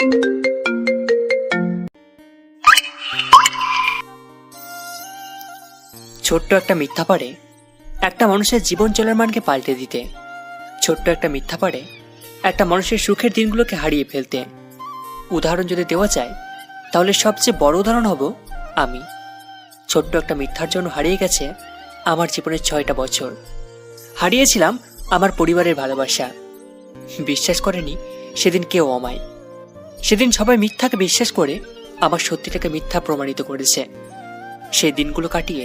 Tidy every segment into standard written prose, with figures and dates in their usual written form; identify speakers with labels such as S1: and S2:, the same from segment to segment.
S1: ছোট্ট একটা মিথ্যা পারে একটা মানুষের জীবন চলার মানকে পাল্টে দিতে। ছোট্ট একটা মিথ্যা পারে একটা মানুষের সুখের দিনগুলোকে হারিয়ে ফেলতে। উদাহরণ যদি দেওয়া যায় তাহলে সবচেয়ে বড় উদাহরণ হব আমি। ছোট্ট একটা মিথ্যার জন্য হারিয়ে গেছে আমার জীবনের 6টা বছর। হারিয়েছিলাম আমার পরিবারের ভালোবাসা। বিশ্বাস করেনি সেদিন কেউ আমায়। সেদিন সবাই মিথ্যাকে বিশ্বাস করে আমার সত্যিটাকে মিথ্যা প্রমাণিত করেছে। সেই দিনগুলো কাটিয়ে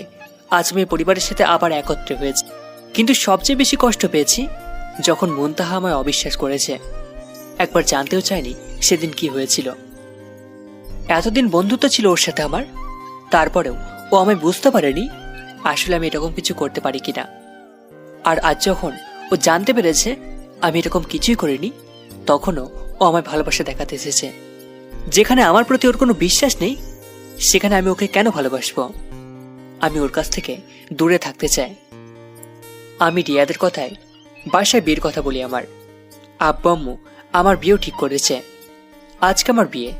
S1: আজ আমি পরিবারের সাথে আবার একত্রে হয়েছি। কিন্তু সবচেয়ে বেশি কষ্ট পেয়েছি যখন মুনতাহা আমায় অবিশ্বাস করেছে। একবার জানতেও চায়নি সেদিন কি হয়েছিল। এতদিন বন্ধুত্ব ছিল ওর সাথে আমার, তারপরেও ও আমায় বুঝতে পারেনি আসলে আমি এরকম কিছু করতে পারি কিনা। আর আজ যখন ও জানতে পেরেছে আমি এরকম কিছুই করিনি, তখনও ও আমায় ভালোবাসা দেখাতে এসেছে। যেখানে আমার প্রতি ওর কোনো বিশ্বাস নেই সেখানে আমি ওকে কেন ভালোবাসবো? আমি ওর কাছ থেকে দূরে থাকতে চাই। আমি রিয়াদের কথায় বাসায় বিয়ের কথা বলি। আমার আব্বু আম্মু আমার বিয়েও ঠিক করেছে। আজকে আমার বিয়ে।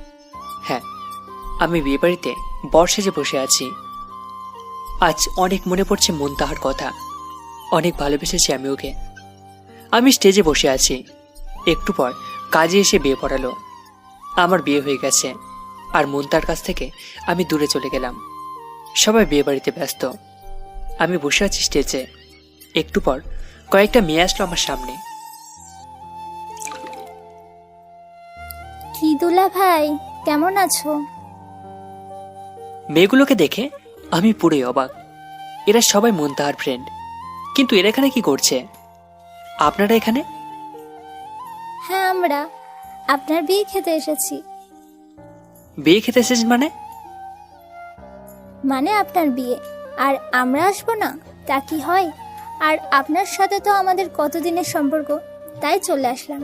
S1: হ্যাঁ, আমি বিয়ে বাড়িতে বর সেজে বসে আছি। আজ অনেক মনে পড়ছে মুনতাহার কথা। অনেক ভালোবেসেছি আমি ওকে। আমি স্টেজে বসে আছি। একটু পর কাজে এসে বিয়ে পড়ালো। আমার বিয়ে হয়ে গেছে আর মুনতাহার কাছ থেকে আমি দূরে চলে গেলাম। সবাই বিয়ে বাড়িতে ব্যস্ত। আমি বসে আছি স্টেজে। একটু পর কয়েকটা মেয়ে আসলো আমার সামনে।
S2: কি দুলা ভাই, কেমন আছো?
S1: মেয়েগুলোকে দেখে আমি পুরোই অবাক। এরা সবাই মুনতাহার ফ্রেন্ড, কিন্তু এরা এখানে কি করছে? আপনারা এখানে?
S2: হ্যাঁ, আমরা আপনার বিয়ে খেতে এসেছি।
S1: বিয়ে খেতে এসেছেন মানে?
S2: মানে আপনার বিয়ে আর আমরা আসবো না তা কি হয়? আর আপনার সাথে তো আমাদের কতদিনের সম্পর্ক, তাই চলে আসলাম।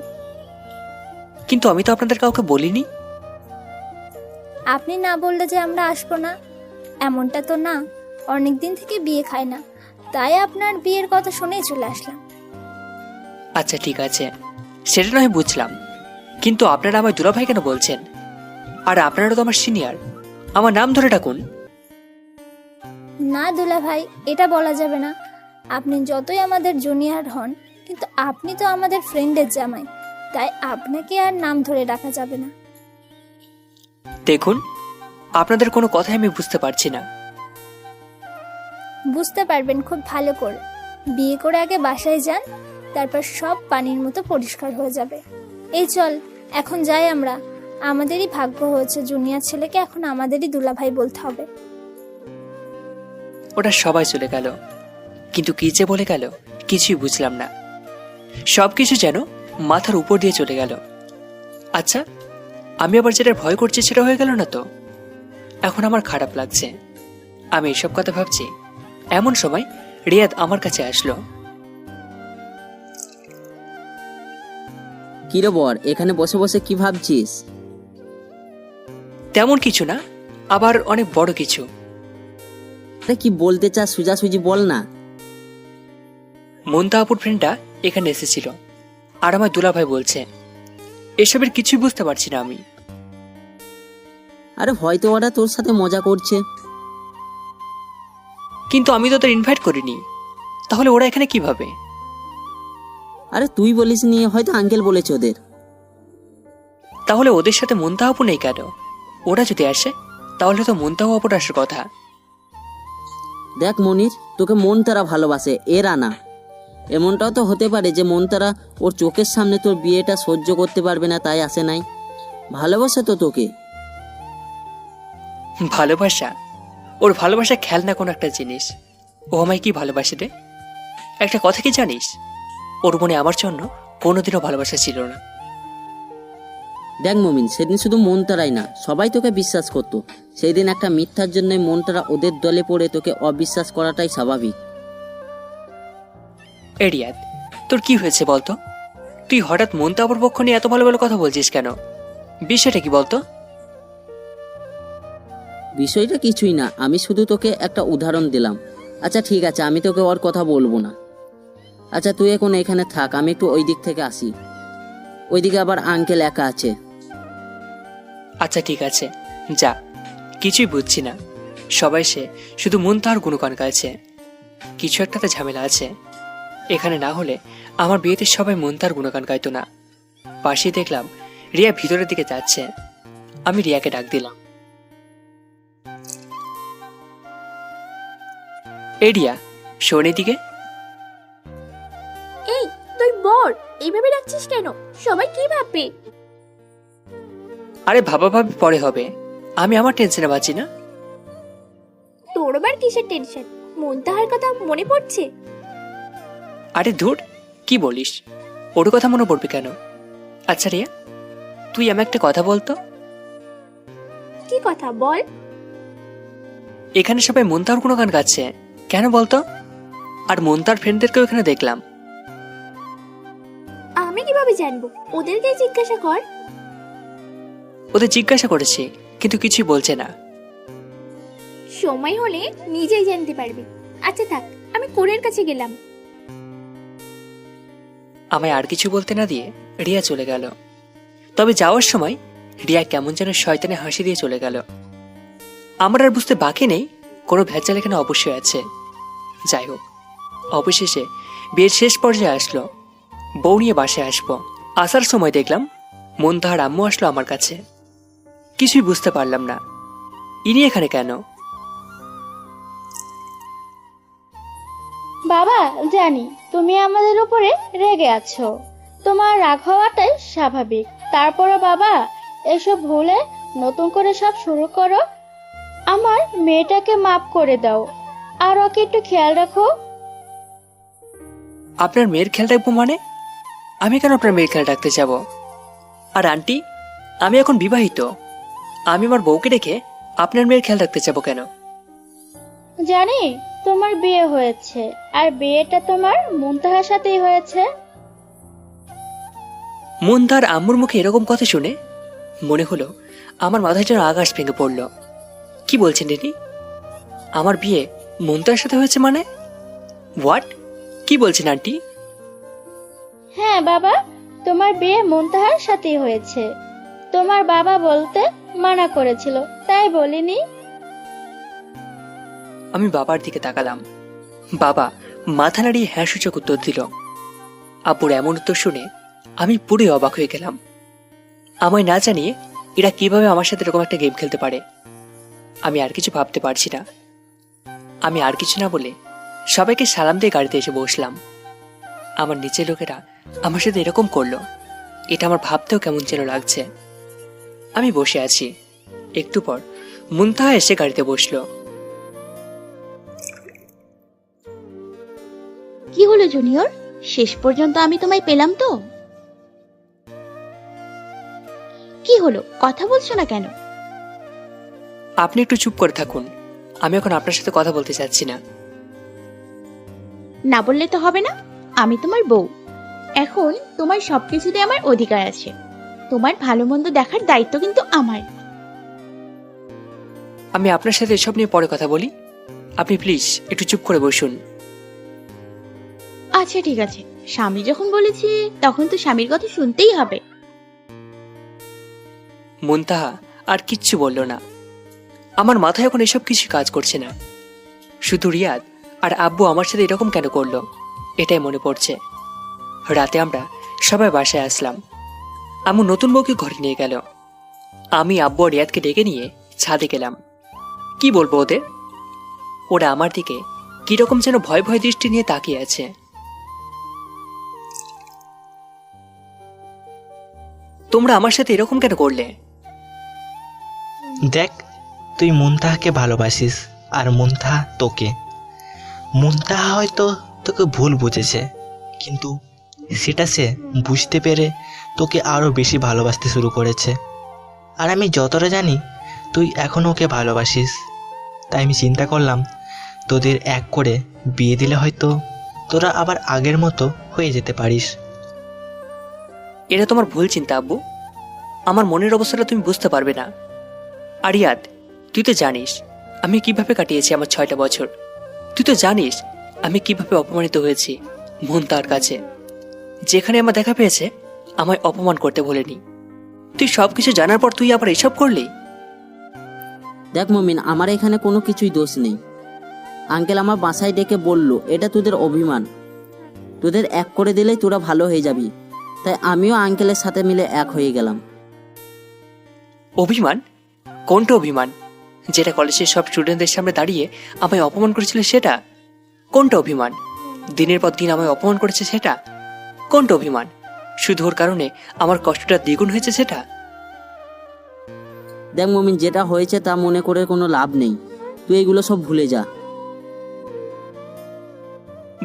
S1: কিন্তু আমি তো আপনাদের কাউকে বলিনি।
S2: আপনি না বললে যে আমরা আসবো না এমনটা তো না। অনেক দিন থেকে বিয়ে খাই না, তাই আপনার বিয়ের কথা শুনেই চলে আসলাম।
S1: আচ্ছা ঠিক আছে, সেটা নয় বুঝলাম, কিন্তু আপনারা আমায় দুলাভাই কেন বলছেন? আর আপনারা তো আমার সিনিয়র, আমার নাম ধরে ডাকুন।
S2: না দুলা ভাই, এটা বলা যাবে না। আপনি যতই আমাদের জুনিয়র হন, কিন্তু আপনি তো আমাদের ফ্রেন্ডের জামাই, তাই আপনাকে আর নাম ধরে ডাকা যাবে না।
S1: দেখুন, আপনাদের কোনো কথাই আমি বুঝতে পারছি না।
S2: বুঝতে পারবেন খুব ভালো করে। বিয়ে করে আগে বাসায় যান, তারপর সব পানির মতো পরিষ্কার হয়ে যাবে। এই চল, এখন যাই আমরা। আমাদেরই ভাগ্য হয়েছে জুনিয়র ছেলেকে এখন আমাদেরই দুলাভাই বলতে হবে।
S1: ওটা সবাই চলে গেল, কিন্তু কি যে বলে গেল কিছুই বুঝলাম না। সবকিছু যেন মাথার উপর দিয়ে চলে গেল। আচ্ছা, আমি আবার যেটা ভয় করছি সেটা হয়ে গেল না তো? এখন আমার খারাপ লাগছে। আমি এসব কথা ভাবছি, এমন সময় রিয়াদ আমার কাছে আসলো।
S3: কিরে বর, এখানে বসে বসে কি ভাবছিস?
S1: তেমন কিছু না, আবার অনেক বড় কিছু।
S3: আরে কি বলতে চাস সোজাসুজি বল না।
S1: মুনতাহাপুর ফ্রেন্ডটা এখানে এসেছিল আর আমার দুলাভাই বলছে। এসবের কিছুই বুঝতে পারছি না আমি।
S3: আরে হয়তো ওরা তোর সাথে মজা করছে।
S1: কিন্তু আমি তো ওদের ইনভাইট করিনি, তাহলে ওরা এখানে কিভাবে?
S3: আরে তুই বলিস নি, হয়তো আঙ্কেল বলেছে ওদের।
S1: তাহলে ওদের সাথে মুনতাহাপু নেই কেন? ওরা যদি আসে তাহলে তো মুনতাহাপুর আসার কথা।
S3: দেখ মনির, তোকে মন তারা ভালোবাসে, এরা না। এমনটাও তো হতে পারে যে মন তারা ওর চোখের সামনে তোর বিয়েটা সহ্য করতে পারবে না, তাই আসে নাই। ভালোবাসে তো তোকে।
S1: ভালোবাসা? ওর ভালোবাসা খেলনা কোন একটা জিনিস। ও আমায় কি ভালোবাসে রে? একটা কথা কি জানিস, ওর মনে আমার জন্য কোনোদিনও ভালোবাসা ছিল না।
S3: দেখ মমিন, সেদিন শুধু মন তারাই না, সবাই তোকে বিশ্বাস করতো। সেই দিন একটা মিথ্যার জন্য মন তারা ওদের দলে পড়ে তোকে অবিশ্বাস করাটাই স্বাভাবিক।
S1: রিয়াদ, তোর কি হয়েছে বলতো? তুই হঠাৎ মুনতাহাপুর পক্ষ নিয়ে এত ভালো ভালো কথা বলছিস কেন? বিষয়টা কি বলতো?
S3: বিষয়টা কিছুই না, আমি শুধু তোকে একটা উদাহরণ দিলাম। আচ্ছা ঠিক আছে, আমি তোকে ওর কথা বলবো না। আচ্ছা তুই এখন এখানে থাক, আমি একটু ওই দিক থেকে আসি। ওইদিকে আবার আঙ্কেল একা আছে।
S1: আচ্ছা ঠিক আছে, যা। কিছুই বুঝছি না, সবাই সে শুধু মুনতাহার গুণগান গাইছে। কিছু একটাতে ঝামেলা আছে। এখানে না হলে আমার বিয়েতে সবাই মুনতাহার গুণগান গাইতো না। পাশেই দেখলাম রিয়া ভিতরের দিকে যাচ্ছে। আমি রিয়াকে ডাক দিলাম, এই রিয়া, শোন এদিকে।
S4: এই তুই বল, এইভাবে ডাকছিস কেন? সবাই কি ভাববে?
S1: আরে ভাবা ভাবি পরে হবে, আমি আমার টেনশনে বাঁচি না।
S4: তোর আবার কিসের টেনশন? মুনতাহার কথা মনে পড়ছে?
S1: আরে ধুর, কি বলিস? ওর কথা মনে পড়বে কেন? আচ্ছা রিয়া, তুই আমি একটা কথা বলতো।
S4: কি কথা বল?
S1: এখানে সবাই মুনতাহার কোনো গান গাচ্ছে কেন বলতো? আর মুনতাহার ফ্রেন্ডদেরকেও এখানে দেখলাম।
S4: আমি কিভাবে জানবো? ওদেরকে জিজ্ঞাসা কর।
S1: ওদের জিজ্ঞাসা করেছি, কিন্তু কিছুই বলছে না।
S4: সময় হলে নিজেই জানতে পারবি। আচ্ছা থাক, আমি কোরের কাছে গেলাম।
S1: আমায় আর কিছু বলতে না দিয়ে রিয়া চলে গেল। তবে যাওয়ার সময় রিয়া কেমন যেন শয়তানে হাসি দিয়ে চলে গেল। আমার আর বুঝতে বাকি নেই কোনো ভেজাল এখানে অবশ্যই আছে। যাই হোক, অবশেষে বিয়ের শেষ পর্যায়ে আসলো। বউ নিয়ে বাসায় আসবো। আসার সময় দেখলাম মুনতাহার আম্মু আসলো আমার কাছে। কিছুই বুঝতে পারলাম না, ইনি এখানে কেন?
S5: বাবা, জানি তুমি আমাদের উপরে রেগে আছো। তোমার রাগ হওয়াটাই স্বাভাবিক। তারপরে বাবা, এসব ভুলে নতুন করে সব শুরু করো। আমার মেয়েটাকে মাফ করে দাও, আর ওকে একটু খেয়াল রাখো।
S1: আপনার মেয়ের খেয়াল রাখবো মানে? আমি কেন আপনার মেয়ের খেয়াল রাখতে যাব? আর আন্টি, আমি এখন বিবাহিত। আমি আমার বউকে রেখে আপনার মেয়ের খেয়াল রাখতে যাব কেন?
S5: জানি তোমার বিয়ে হয়েছে, আর বিয়েটা তোমার মুনতাহার সাথেই হয়েছে।
S1: মুনতাহার আম্মুর মুখে এরকম কথা শুনে মনে হলো আমার মাথায় যেন আকাশ ভেঙে পড়ল। কি বলছেন দিদি? আমার বিয়ে মুনতাহার সাথে হয়েছে মানে? হোয়াট? কি বলছেন আন্টি?
S5: হ্যাঁ বাবা, তোমার বিয়ে মুনতাহার সাথেই হয়েছে। তোমার বাবা বলতে মানা করেছিল, তাই বলিনি।
S1: আমি বাবার দিকে তাকালাম। বাবা মাথা নাড়িয়ে হ্যাঁ সূচক উত্তর দিল। আব্বুর এমন উত্তর শুনে আমি পুরো অবাক হয়ে গেলাম। আমায় না জানিয়ে এরা কিভাবে আমার সাথে এরকম একটা গেম খেলতে পারে? আমি আর কিছু ভাবতে পারছি না। আমি আর কিছু না বলে সবাইকে সালাম দিয়ে গাড়িতে এসে বসলাম। আমার নিচের লোকেরা আমার সাথে এরকম করলো, এটা আমার ভাবতেও কেমন যেন লাগছে। আমি বসে আছি। একটু পর মুনতাহা এসে গাড়িতে বসলো।
S6: কি হলো জুনিয়র? শেষ পর্যন্ত আমি তোমায় পেলাম তো? কি হলো, কথা বলছো না কেন?
S1: আপনি একটু চুপ করে থাকুন, আমি এখন আপনার সাথে কথা বলতে চাচ্ছি না।
S6: না বললে তো হবে না, আমি তোমার বউ। এখন তোমার সবকিছুতে আমার অধিকার আছে। তোমার ভালো মন্দ দেখার দায়িত্ব কিন্তু আমার।
S1: আমি আপনার সাথে এসব নিয়ে পরে কথা বলি, আপনি প্লিজ একটু চুপ করে বসুন।
S6: আচ্ছা ঠিক আছে, স্বামী যখন বলেছি তখন তো স্বামীর কথা শুনতেই হবে।
S1: মুনতাহা আর কিচ্ছু বলল না। আমার মাথায় এখন এসব কিছু কাজ করছে না। শুধু রিয়াদ আর আব্বু আমার সাথে এরকম কেন করলো এটাই মনে পড়ছে। রাতে আমরা সবাই বাসায় আসলাম। আম্মু নতুন বউকে ঘরে নিয়ে গেল। আমি আব্বু আর রিয়াদকে ডেকে নিয়ে ছাদে গেলাম। কি বলবো ওদের? ওরা আমার দিকে কিরকম যেন ভয় ভয় দৃষ্টি নিয়ে তাকিয়ে আছে। তোমরা আমার সাথে এরকম কেন করলে?
S7: দেখ, তুই মুনতাহাকে ভালোবাসিস আর মুনতাহা তোকে। মুনতাহা হয়তো তোকে ভুল বুঝেছে, কিন্তু সেটা সে বুঝতে পেরে তোকে আরো বেশি ভালোবাসতে শুরু করেছে। আর আমি যতটা জানি তুই এখনো ওকে ভালোবাসিস। তাই আমি চিন্তা করলাম তোদের এক করে বিয়ে দিলে হয়তো তোরা আবার আগের মতো হয়ে যেতে পারিস।
S1: এটা তোমার ভুল চিন্তা আব্বু। আমার মনের অবস্থাটা তুমি বুঝতে পারবে না। আর রিয়াদ, তুই তো জানিস আমি কিভাবে কাটিয়েছি আমার 6টা বছর। তুই তো জানিস আমি কিভাবে অপমানিত হয়েছি মুনতাহার কাছে। যেখানে আমার দেখা পেয়েছে আমায় অপমান করতে বলেনি, তুই সবকিছু জানার পর তুই আবার এসব করলি?
S3: দেখ মমিন, আমার এখানে কোনো কিছুই দোষ নেই। আঙ্কেল আমার বাসায় ডেকে বলল এটা তোদের অভিমান, তোদের এক করে দিলেই তোরা ভালো হয়ে যাবি। তাই আমিও আঙ্কেলের সাথে মিলে এক হয়ে গেলাম।
S1: অভিমান? কোনটা অভিমান? যেটা কলেজের সব স্টুডেন্টদের সামনে দাঁড়িয়ে আমায় অপমান করেছিল সেটা? কোনটা অভিমান? দিনের পর দিন আমায় অপমান করেছে সেটা? কোনটা অভিমান? শুধু ওর কারণে আমার কষ্টটা দ্বিগুণ হয়েছে সেটা?
S3: দেখ মমিন, যেটা হয়েছে তা মনে করে কোনো লাভ নেই। তুই এগুলো সব ভুলে যা।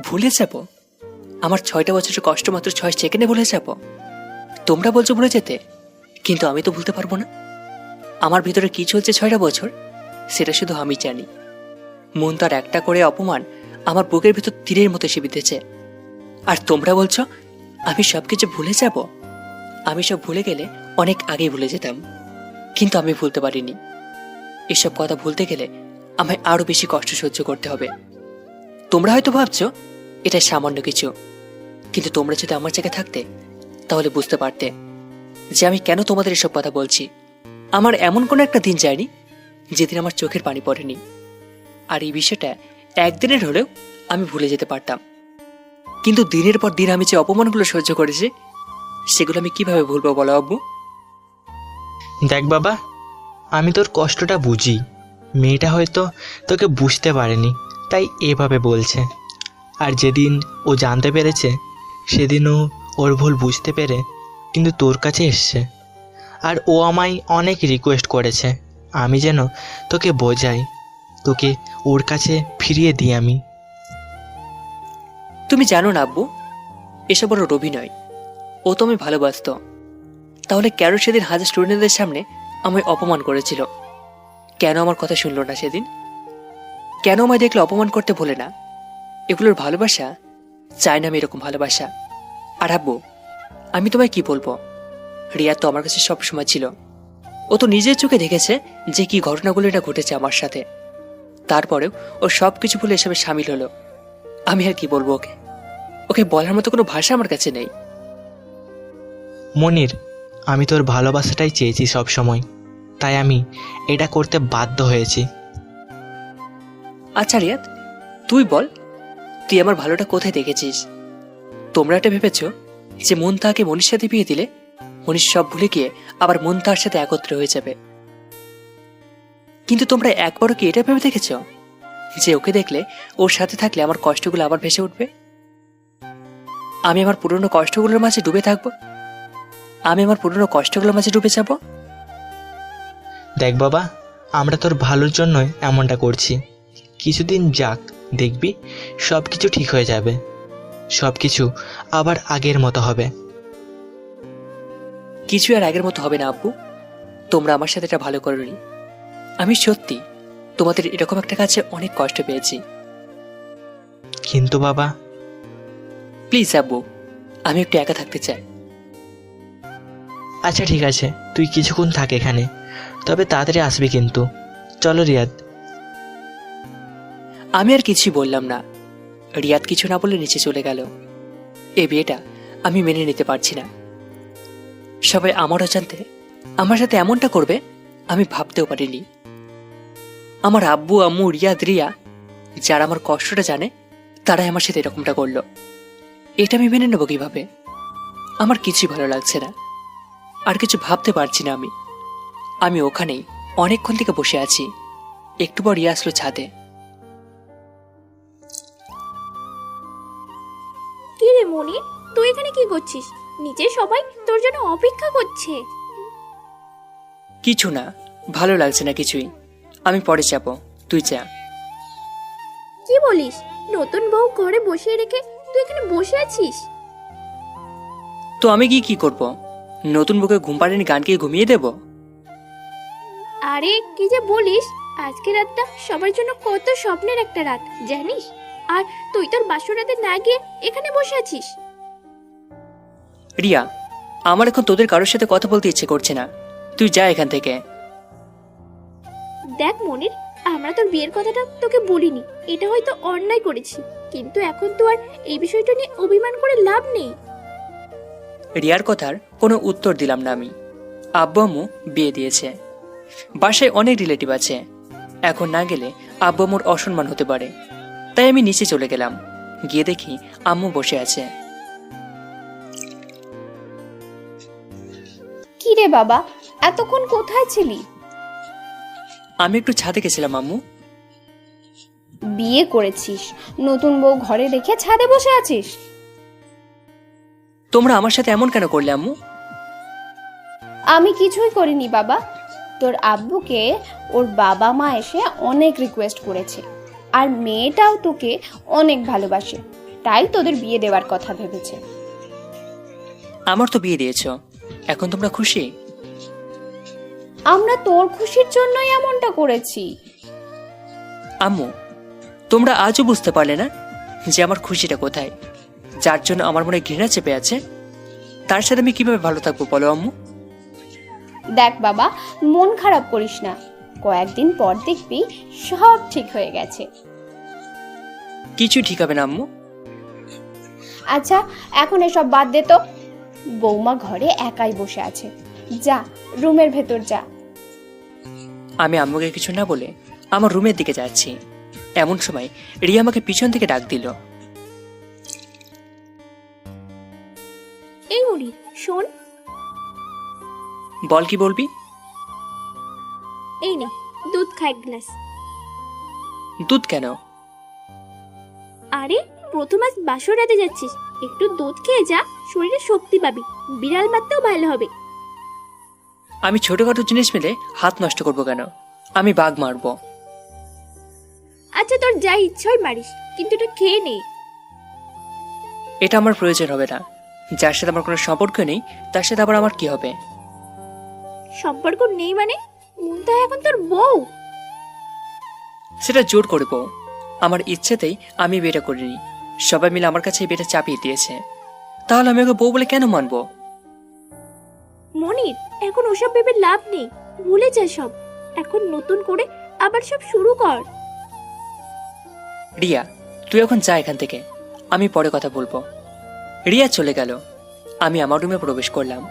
S1: ভুলে যাব? আমার 6টা বছরের কষ্ট মাত্র 6 সেকেন্ডে ভুলে যাব? তোমরা বলছো ভুলে যেতে, কিন্তু আমি তো ভুলতে পারবো না। আমার ভিতরে কি চলছে 6টা বছর সেটা শুধু আমি জানি। মন তার একটা করে অপমান আমার বুকের ভিতর তীরের মতো এসে বিঁধেছে। আর তোমরা বলছো আমি সবকিছু ভুলে যাব? আমি সব ভুলে গেলে অনেক আগেই ভুলে যেতাম, কিন্তু আমি ভুলতে পারিনি। এসব কথা ভুলতে গেলে আমায় আরো বেশি কষ্ট সহ্য করতে হবে। তোমরা হয়তো ভাবছো এটা সামান্য কিছু, কিন্তু তোমরা যদি আমার জায়গায় থাকতে তাহলে বুঝতে পারতে যে আমি কেন তোমাদের এসব কথা বলছি। আমার এমন কোনো একটা দিন যায়নি যেদিন আমার চোখের পানি পড়েনি। আর এই বিষয়টা একদিনের হলেও আমি ভুলে যেতে পারতাম, কিন্তু দিনের পর দিন আমি যে অপমানগুলো সহ্য করেছি সেগুলো আমি কিভাবে ভুলবো বলো আব্বু?
S7: দেখ বাবা, আমি তোর কষ্টটা বুঝি। মেয়েটা হয়তো তোকে বুঝতে পারেনি, তাই এভাবে বলছে। আর যেদিন ও জানতে পেরেছে সেদিনও ওর ভুল বুঝতে পেরে কিন্তু তোর কাছে এসছে। আর ও আমায় অনেক রিকোয়েস্ট করেছে আমি যেন তোকে বোঝাই, তোকে ওর কাছে ফিরিয়ে দিই আমি।
S1: তুমি জানো না আব্বু, এসব ওর অভিনয়। ও তো আমি ভালোবাসতো, তাহলে কেন সেদিন হাজার স্টুডেন্টদের সামনে আমায় অপমান করেছিল? কেন আমার কথা শুনলো না সেদিন? কেন আমায় দেখলে অপমান করতে ভুলে না? এগুলোর ভালোবাসা চাই না আমি এরকম ভালোবাসা। আর আব্বু, আমি তোমায় কি বলবো, রিয়া তো আমার কাছে সব সময় ছিল। ও তো নিজের চোখে দেখেছে যে কি ঘটনাগুলো এটা ঘটেছে আমার সাথে। তারপরেও ও সব কিছু ভুলে এসবে সামিল হলো। আমি আর কি বলবো ওকে? ওকে বলার মতো কোনো ভাষা আমার কাছে নেই।
S7: মনির, আমি তোর ভালোবাসাটাই চেয়েছি সব সময়, তাই আমি এটা করতে বাধ্য হয়েছি।
S1: আচ্ছা রিয়াদ, তুই বল, তুই আমার ভালোটা কোথায় দেখেছিস? তোমরা এটা ভেবেছ যে মন তাকে মনির সাথে বিয়ে দিলে মনির সব ভুলে গিয়ে আবার মন তার সাথে একত্র হয়ে যাবে, কিন্তু তোমরা একবারও কি এটা ভেবে দেখেছ যে ওকে দেখলে, ওর সাথে থাকলে আমার কষ্টগুলো আবার ভেসে উঠবে? আমি আমার পুরনো কষ্টগুলোর মাঝে ডুবে থাকবো, আমি আমার পুরনো কষ্টগুলোর মাঝে ডুবে যাব।
S7: দেখ বাবা, আমরা তোর ভালোর জন্যই এমনটা করছি। কিছুদিন যাক, দেখবি সব কিছু ঠিক হয়ে যাবে, সব কিছু আবার আগের মতো হবে।
S1: কিছু আর আগের মতো হবে না আব্বু। তোমরা আমার সাথে এটা ভালো করোনি। আমি সত্যি তোমাদের এরকম একটা কাছে অনেক কষ্ট পেয়েছি।
S7: কিন্তু বাবা,
S1: প্লিজ আব্বু, আমি একটু একা থাকতে চাই।
S7: আচ্ছা ঠিক আছে, তুই কিছুক্ষণ থাক এখানে, তবে তাড়াতাড়ি আসবি কিন্তু। চলো রিয়াদ।
S1: আমি আর কিছুই বললাম না। রিয়াদ কিছু না বলে নিচে চলে গেল। এই বিয়েটা আমি মেনে নিতে পারছি না। সবাই আমার অজান্তে আমার সাথে এমনটা করবে আমি ভাবতেও পারিনি। আমার আব্বু আম্মু রিয়াদ রিয়া যারা আমার কষ্টটা জানে তারাই আমার সাথে এরকমটা করলো। এটা আমি মেনে নেবো কিভাবে? আমার কিছুই ভালো লাগছে না, আর কিছু ভাবতে পারছি না। আমি ওখানেই অনেকক্ষণ থেকে বসে আছি। একটু পর রিয়া আসলো ছাদে।
S4: কি রে মনির, তুই এখানে কি করছিস? নিচে সবাই তোর জন্য অপেক্ষা করছে।
S1: কিছু না, ভালো লাগছে না কিছুই। আমি পরে যাবো, তুই যা।
S4: কি বলিস? নতুন বউ ঘরে বসিয়ে রেখে তুই এখানে বসে আছিস?
S1: তো আমি কি করব? নতুন বুকে ঘুম পাড়েনি গান গিয়ে ঘুমিয়ে দেব?
S4: আরে কি যে বলিস, আজকে রাতটা সবার জন্য কত স্বপ্নের একটা রাত জানিস? আর তুই তোর বাসর রাতে না গিয়ে এখানে বসে আছিস।
S1: রিয়া, আমার এখন তোদের কারোর সাথে কথা বলতে ইচ্ছে করছে না, তুই যা এখান থেকে।
S4: দেখ মনির, আমরা তোর বিয়ের কথাটা তোকে বলিনি, এটা হয়তো অন্যায় করেছি, কিন্তু এখন তো আর এই বিষয়টা নিয়ে অভিমান করে লাভ নেই।
S1: রিয়ার কথার কোনো উত্তর দিলাম না আমি। আব্বু আম্মু বিয়ে দিয়েছে। বাসায় অনেক রিলেটিভ আছে। এখন না গেলে আব্বু আম্মুর অসম্মান হতে পারে। তাই আমি নিচে চলে গেলাম। গিয়ে দেখি আম্মু বসে আছে।
S4: কি রে বাবা, এতক্ষণ কোথায় ছিলি?
S1: আমি একটু ছাদে গেছিলাম আম্মু।
S4: বিয়ে করেছিস, নতুন বউ ঘরে রেখে ছাদে বসে আছিস?
S1: তোমরা আমার সাথে এমন কেন করলে আম্মু?
S4: আমি কিছুই করিনি বাবা। তোর আব্বুকে ওর বাবা মা এসে অনেক রিকোয়েস্ট করেছে, আর মেয়েটাও তোকে অনেক ভালোবাসে, তাই তোদের বিয়ে দেওয়ার কথা ভেবেছে।
S1: আমার তো বিয়ে দিয়েছো, এখন তোমরা খুশি?
S4: আমরা তোর খুশির জন্যই এমনটা করেছি।
S1: আম্মু, তোমরা আজও বুঝতে পারলে না যে আমার খুশিটা কোথায়? যার জন্য আমার মনে ঘৃণা চেপে আছে, তার সাথে আমি কিভাবে ভালো থাকবো বলো আম্মু?
S4: দেখ বাবা, মন খারাপ করিস না, কয়েকদিন পর দেখবি সব ঠিক হয়ে গেছে।
S1: কিছু ঠিক হবে না আম্মু।
S4: আচ্ছা, এখন এসব বাদ দে তো। বৌমা ঘরে একাই বসে আছে, যা রুমের ভেতর যা।
S1: আমি আম্মুকে কিছু না বলে আমার রুমের দিকে যাচ্ছি। এমন সময় রিয়া আমাকে পিছন থেকে ডাক দিল।
S4: এই মুড়ি শোন।
S1: বল, কি বলবি?
S4: এই নে, দুধ খা এক গ্লাস।
S1: দুধ কেন?
S4: আরে প্রথম আজ বাসর রাতে যাচ্ছিস, একটু দুধ খেয়ে যা, শরীরে শক্তি পাবি, বিড়াল মারতেও ভালো হবে।
S1: আমি ছোটখাটো জিনিস মিলে হাত নষ্ট করবো কেন? আমি বাঘ মারবো।
S4: আচ্ছা তোর যা ইচ্ছা হয় মারিস, কিন্তু এটা খেয়ে নে।
S1: এটা আমার প্রয়োজন হবে না। যার সাথে আমার কোনো সম্পর্ক নেই তার সাথে আবার আমার কি হবে?
S4: সম্পর্ক নেই মানে? মুন্তা এখন তোর বউ।
S1: সেটা জোর করে বউ। আমার ইচ্ছেতেই আমি বিয়েটা করিনি। সবাই মিলে আমার কাছে এই বিয়েটা চাপিয়ে দিয়েছে। তাহলে আমি ওকে বউ বলে কেন মানবো?
S4: মনির, এখন ওসব ভেবে লাভ নেই, ভুলে যা সব। এখন নতুন করে আবার সব শুরু কর।
S1: রিয়া, তুই এখন যা এখান থেকে, আমি পরে কথা বলবো। রিয়া চলে গেল। আমি আমার রুমে প্রবেশ করলাম।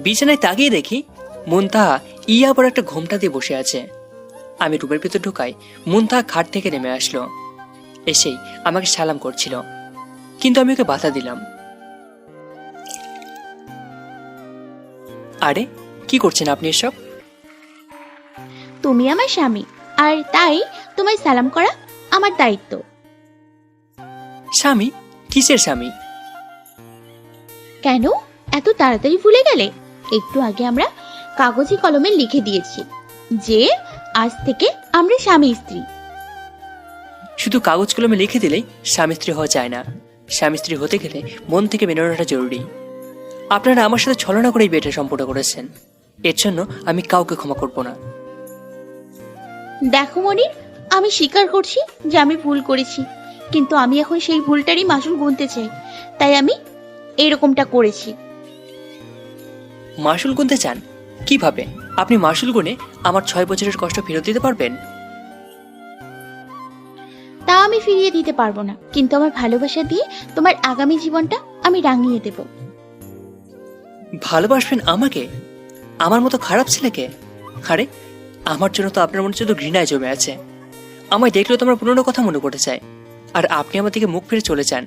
S1: বিছানায় তাকিয়ে দেখি মুনতাহা আবার একটা ঘোমটা দিয়ে বসে আছে। আমি রুমের ভিতর ঢুকাই, মুনতাহা খাট থেকে নেমে আসলো। এসেই আমাকে সালাম করছিল, কিন্তু আমি ওকে বাধা দিলাম। আরে কি করছেন আপনি এসব?
S6: তুমি আমার স্বামী, আর তাই তোমায় সালাম করা আমার দায়িত্ব।
S1: স্বামী? কিসের স্বামী?
S6: কেন এত তাড়াতাড়ি ভুলে গেলে? একটু আগে আমরা কাগজে কলমে লিখে দিয়েছি যে আজ থেকে আমরা স্বামী স্ত্রী।
S1: শুধু কাগজ কলমে লিখে দিলেই স্বামী স্ত্রী হওয়া যায় না। স্বামী স্ত্রী হতে গেলে মন থেকে মেনে নেওয়াটা জরুরি। আপনারা আমার সাথে ছলনা করেই বিয়েটা সম্পূর্ণ করেছেন। এর জন্য আমি কাউকে ক্ষমা করব না।
S6: দেখো মনির, আমি স্বীকার করছি যে আমি ভুল করেছি, কিন্তু আমি এখন সেই ভুলটারই মাসুল গুনতে চাই, তাই আমি এরকমটা করেছি।
S1: মাসুল গুনতে চান? কিভাবে? আপনি মাসুল গুনে আমার 6 বছরের কষ্ট ফেরত দিতে পারবেন?
S6: তা আমি ফিরিয়ে দিতে পারবো না, কিন্তু আমার ভালোবাসা দিয়ে তোমার আগামী জীবনটা আমি রাঙিয়ে দেব।
S1: ভালোবাসবেন আমাকে? আমার মতো খারাপ ছেলেকে? আরে আমার জন্য তো আপনার মনে শুধু ঘৃণায় জমে আছে। আমায় দেখলেও তোমার পুরনো কথা মনে পড়ে যায়, আর আপনি আমার দিকে মুখ ফিরে চলে যান।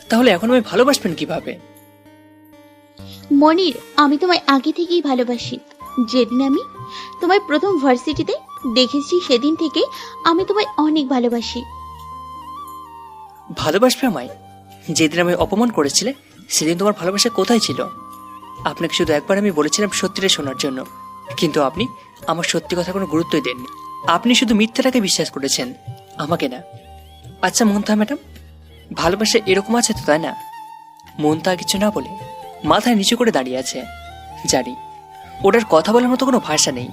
S1: তাহলে এখন আমায় ভালোবাসবেন কিভাবে?
S6: মনির, আমি তোমায় আগে থেকেই ভালোবাসি। যেদিন আমি তোমায় প্রথম ভার্সিটিতে দেখেছি সেদিন থেকে আমি তোমায় অনেক ভালোবাসি।
S1: ভালোবাসবে আমায়? যেদিন আমায় অপমান করেছিলে সেদিন তোমার ভালোবাসা কোথায় ছিল? আপনাকে শুধু একবার আমি বলেছিলাম সত্যিটা শোনার জন্য, কিন্তু আপনি আমার সত্যি কথা কোনো গুরুত্বই দেননি। আপনি শুধু মিথ্যাটাকে বিশ্বাস করেছেন, আমাকে না। আচ্ছা মুনতাহা ম্যাডাম, ভালোবাসা এরকম আছে তো, তাই না? মুনতাহা কিছু না বলে মাথায় নিচু করে দাঁড়িয়ে আছে। জানি ওটার কথা বলার মতো কোনো ভাষা নেই।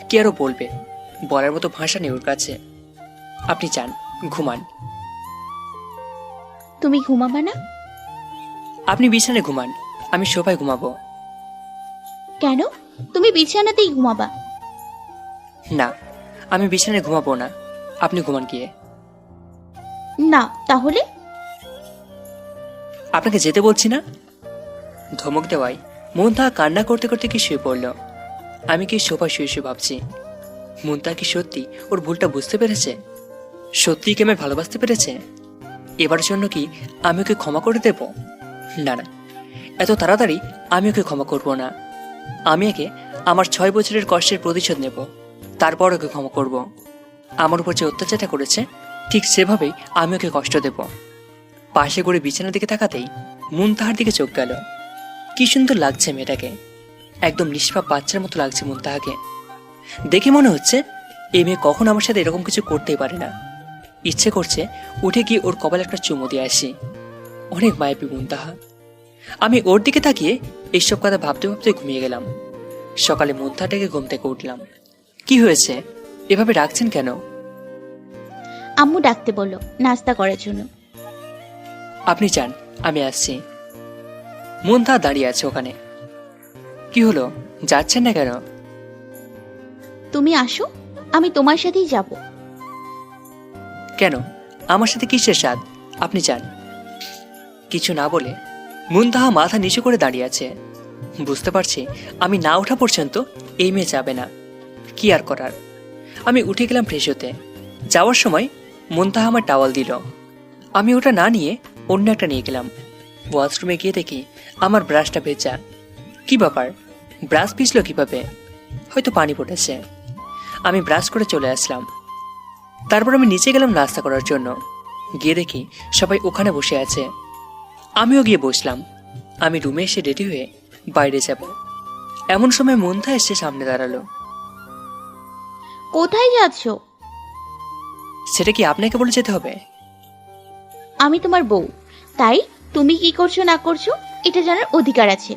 S1: কি আরো বলবে? বলার মতো ভাষা নেই ওর কাছে। আপনি যান, ঘুমান।
S6: তুমি ঘুমাবা না?
S1: আপনি বিছানায় ঘুমান, আমি সোফায় ঘুমাবো।
S6: কেন? তুমি বিছানাতেই ঘুমাবা?
S1: না, আমি বিছানায় ঘুমাবো না, আপনি ঘুমান গিয়ে।
S6: না, তাহলে?
S1: আপনাকে যেতে বলছি না। ধমক দেওয়ায় মুনতাহা কান্না করতে করতে কি শুয়ে পড়ল। আমি কি সোফা শুয়ে শুয়ে ভাবছি, মুনতাহা কি সত্যি ওর ভুলটা বুঝতে পেরেছে? সত্যি কি আমায় ভালোবাসতে পেরেছে? এবারের জন্য কি আমি ওকে ক্ষমা করে দেব? না না, এত তাড়াতাড়ি আমি ওকে ক্ষমা করব না। আমি একে আমার 6 বছরের কষ্টের প্রতিশোধ নেব, তারপর ওকে ক্ষমা করব। আমার উপর যে অত্যাচারটা করেছে ঠিক সেভাবেই আমি ওকে কষ্ট দেব। পাশে করে বিছানার দিকে তাকাতেই মুনতাহার দিকে চোখ গেল। কি সুন্দর লাগছে মেয়েটাকে, একদম নিষ্পাপ বাচ্চার মতো লাগছে মুনতাহাকে। দেখে মনে হচ্ছে এই মেয়ে কখন আমার সাথে এরকম কিছু করতেই পারে না। ইচ্ছে করছে উঠে গিয়ে ওর কপালে একটা চুমু দিয়ে আসি। অনেক মায়াবী মুনতাহা। আমি ওর দিকে তাকিয়ে এইসব কথা ভাবতে ভাবতে ঘুমিয়ে গেলাম। সকালে মুনতাহাটাকে ঘুম থেকে উঠলাম। কি হয়েছে, এভাবে রাখছেন কেন?
S6: আম্মু ডাকতে বললো নাস্তা করার জন্য।
S1: আপনি যান, আমি আসছি। মুনতাহা দাঁড়িয়ে আছে ওখানে। কি হলো, যাচ্ছেন না কেন?
S6: তুমি আসো, আমি তোমার সাথেই যাব।
S1: কেন, আমার সাথে কিসের স্বাদ? আপনি যান। কিছু না বলে মুনতাহা মাথা নিচু করে দাঁড়িয়ে আছে। বুঝতে পারছি আমি না ওঠা পর্যন্ত এই মেয়ে যাবে না। কি আর করার, আমি উঠে গেলাম ফ্রেশ হতে। যাওয়ার সময় মুনতাহা আমার টাওয়াল দিল। আমি ওটা না নিয়ে অন্য একটা নিয়ে গেলাম। ওয়াশরুমে গিয়ে দেখি আমার ব্রাশটা ভেজা। কি ব্যাপার, ব্রাশ ভিজলো কিভাবে? হয়তো পানি পড়েছে। আমি ব্রাশ করে চলে আসলাম। তারপর আমি নিচে গেলাম নাস্তা করার জন্য। গিয়ে দেখি সবাই ওখানে বসে আছে। আমিও গিয়ে বসলাম। আমি রুমে এসে রেডি হয়ে বাইরে যাব, এমন সময় মুনতাহা এসে সামনে দাঁড়ালো।
S6: কোথায় যাচ্ছ?
S1: সেটা কি আপনাকে বলে যেতে হবে?
S6: আমি তোমার বউ, তাই তুমি কি করছো না করছো এটা জানার অধিকার আছে।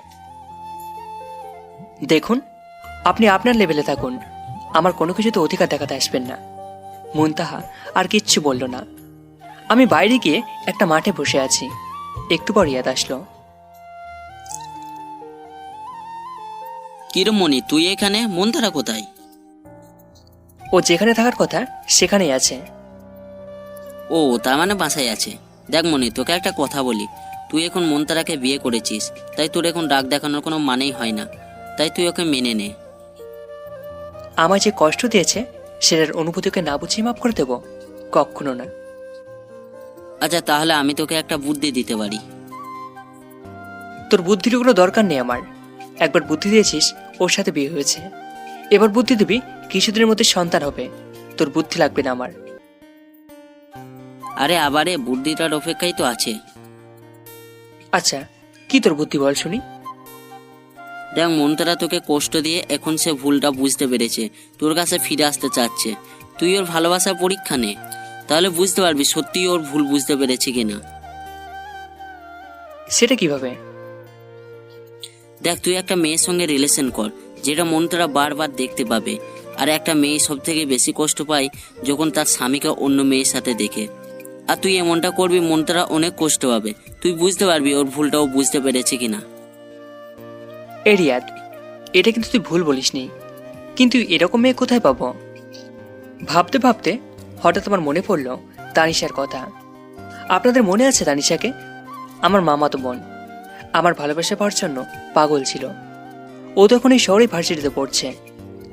S1: দেখুন, আপনি আপনার লেভেলে থাকুন, আমার কোনো কিছুতে অধিকার দেখাতে আসবেন না। মুনতাহা আর কিচ্ছু বলল না। আমি বাইরে গিয়ে একটা মাঠে বসে আছি। একটু পর ইয়াদ আসলো।
S3: কিরম মনি, তুই এখানে? মনতারা কোথায়?
S1: ও যেখানে থাকার কথা সেখানেই আছে।
S3: ও, তার মানে বাসায় আছে। দেখ মনি, তোকে একটা কথা বলি, তুই এখন মনতারাকে বিয়ে করেছিস, তাই তোর এখন রাগ দেখানোর কোনো মানেই হয় না। তাই তুই ওকে মেনে নে।
S1: আমার যে কষ্ট দিয়েছে সেটার অনুভূতিকে না বুঝিয়ে মাফ করে দেব? কখনো না।
S3: আচ্ছা, তাহলে আমি তোকে একটা বুদ্ধি দিতে পারি।
S1: তোর বুদ্ধির কোনো দরকার নেই আমার। একবার বুদ্ধি দিয়েছিস, ওর সাথে বিয়ে হয়েছে। এবার বুদ্ধি দিবি, কিছুদিনের মধ্যে সন্তান হবে। তোর বুদ্ধি লাগবে না আমার।
S3: আরে আবারে বুদ্ধিটার অপেক্ষাই তো আছে।
S1: আচ্ছা, কি তোর বুদ্ধি বল শুনি।
S3: দেখ, মনতারা তোকে কষ্ট দিয়ে এখন সে ভুলটা বুঝতে পেরেছে, তোর কাছে ফিরে আসতে চাচ্ছে। তুই ওর ভালোবাসার পরীক্ষা নে, তাহলে বুঝতে পারবি সত্যি ওর ভুল বুঝতে পেরেছে কিনা।
S1: সেটা কিভাবে?
S3: দেখ, তুই একটা মেয়ের সঙ্গে রিলেশন কর, যেটা মনতারা বারবার দেখতে পাবে। আর একটা মেয়ে সব থেকে বেশি কষ্ট পায় যখন তার স্বামীকে অন্য মেয়ের সাথে দেখে। আর তুই এমনটা করবি, মনতারা অনেক কষ্ট পাবে। তুই বুঝতে পারবি ওর ভুলটাও বুঝতে পেরেছে কিনা।
S1: এরিয়াদ, এটা কিন্তু তুই ভুল বলিসনি। কিন্তু এরকম মেয়ে কোথায় পাবো? ভাবতে ভাবতে হঠাৎ আমার মনে পড়লো তানিশার কথা। আপনাদের মনে আছে তানিশাকে? আমার মামাতো বোন। আমার ভালোবাসা পাওয়ার জন্য পাগল ছিল। ও তখন এই শহরে ভার্সিটিতে পড়ছে।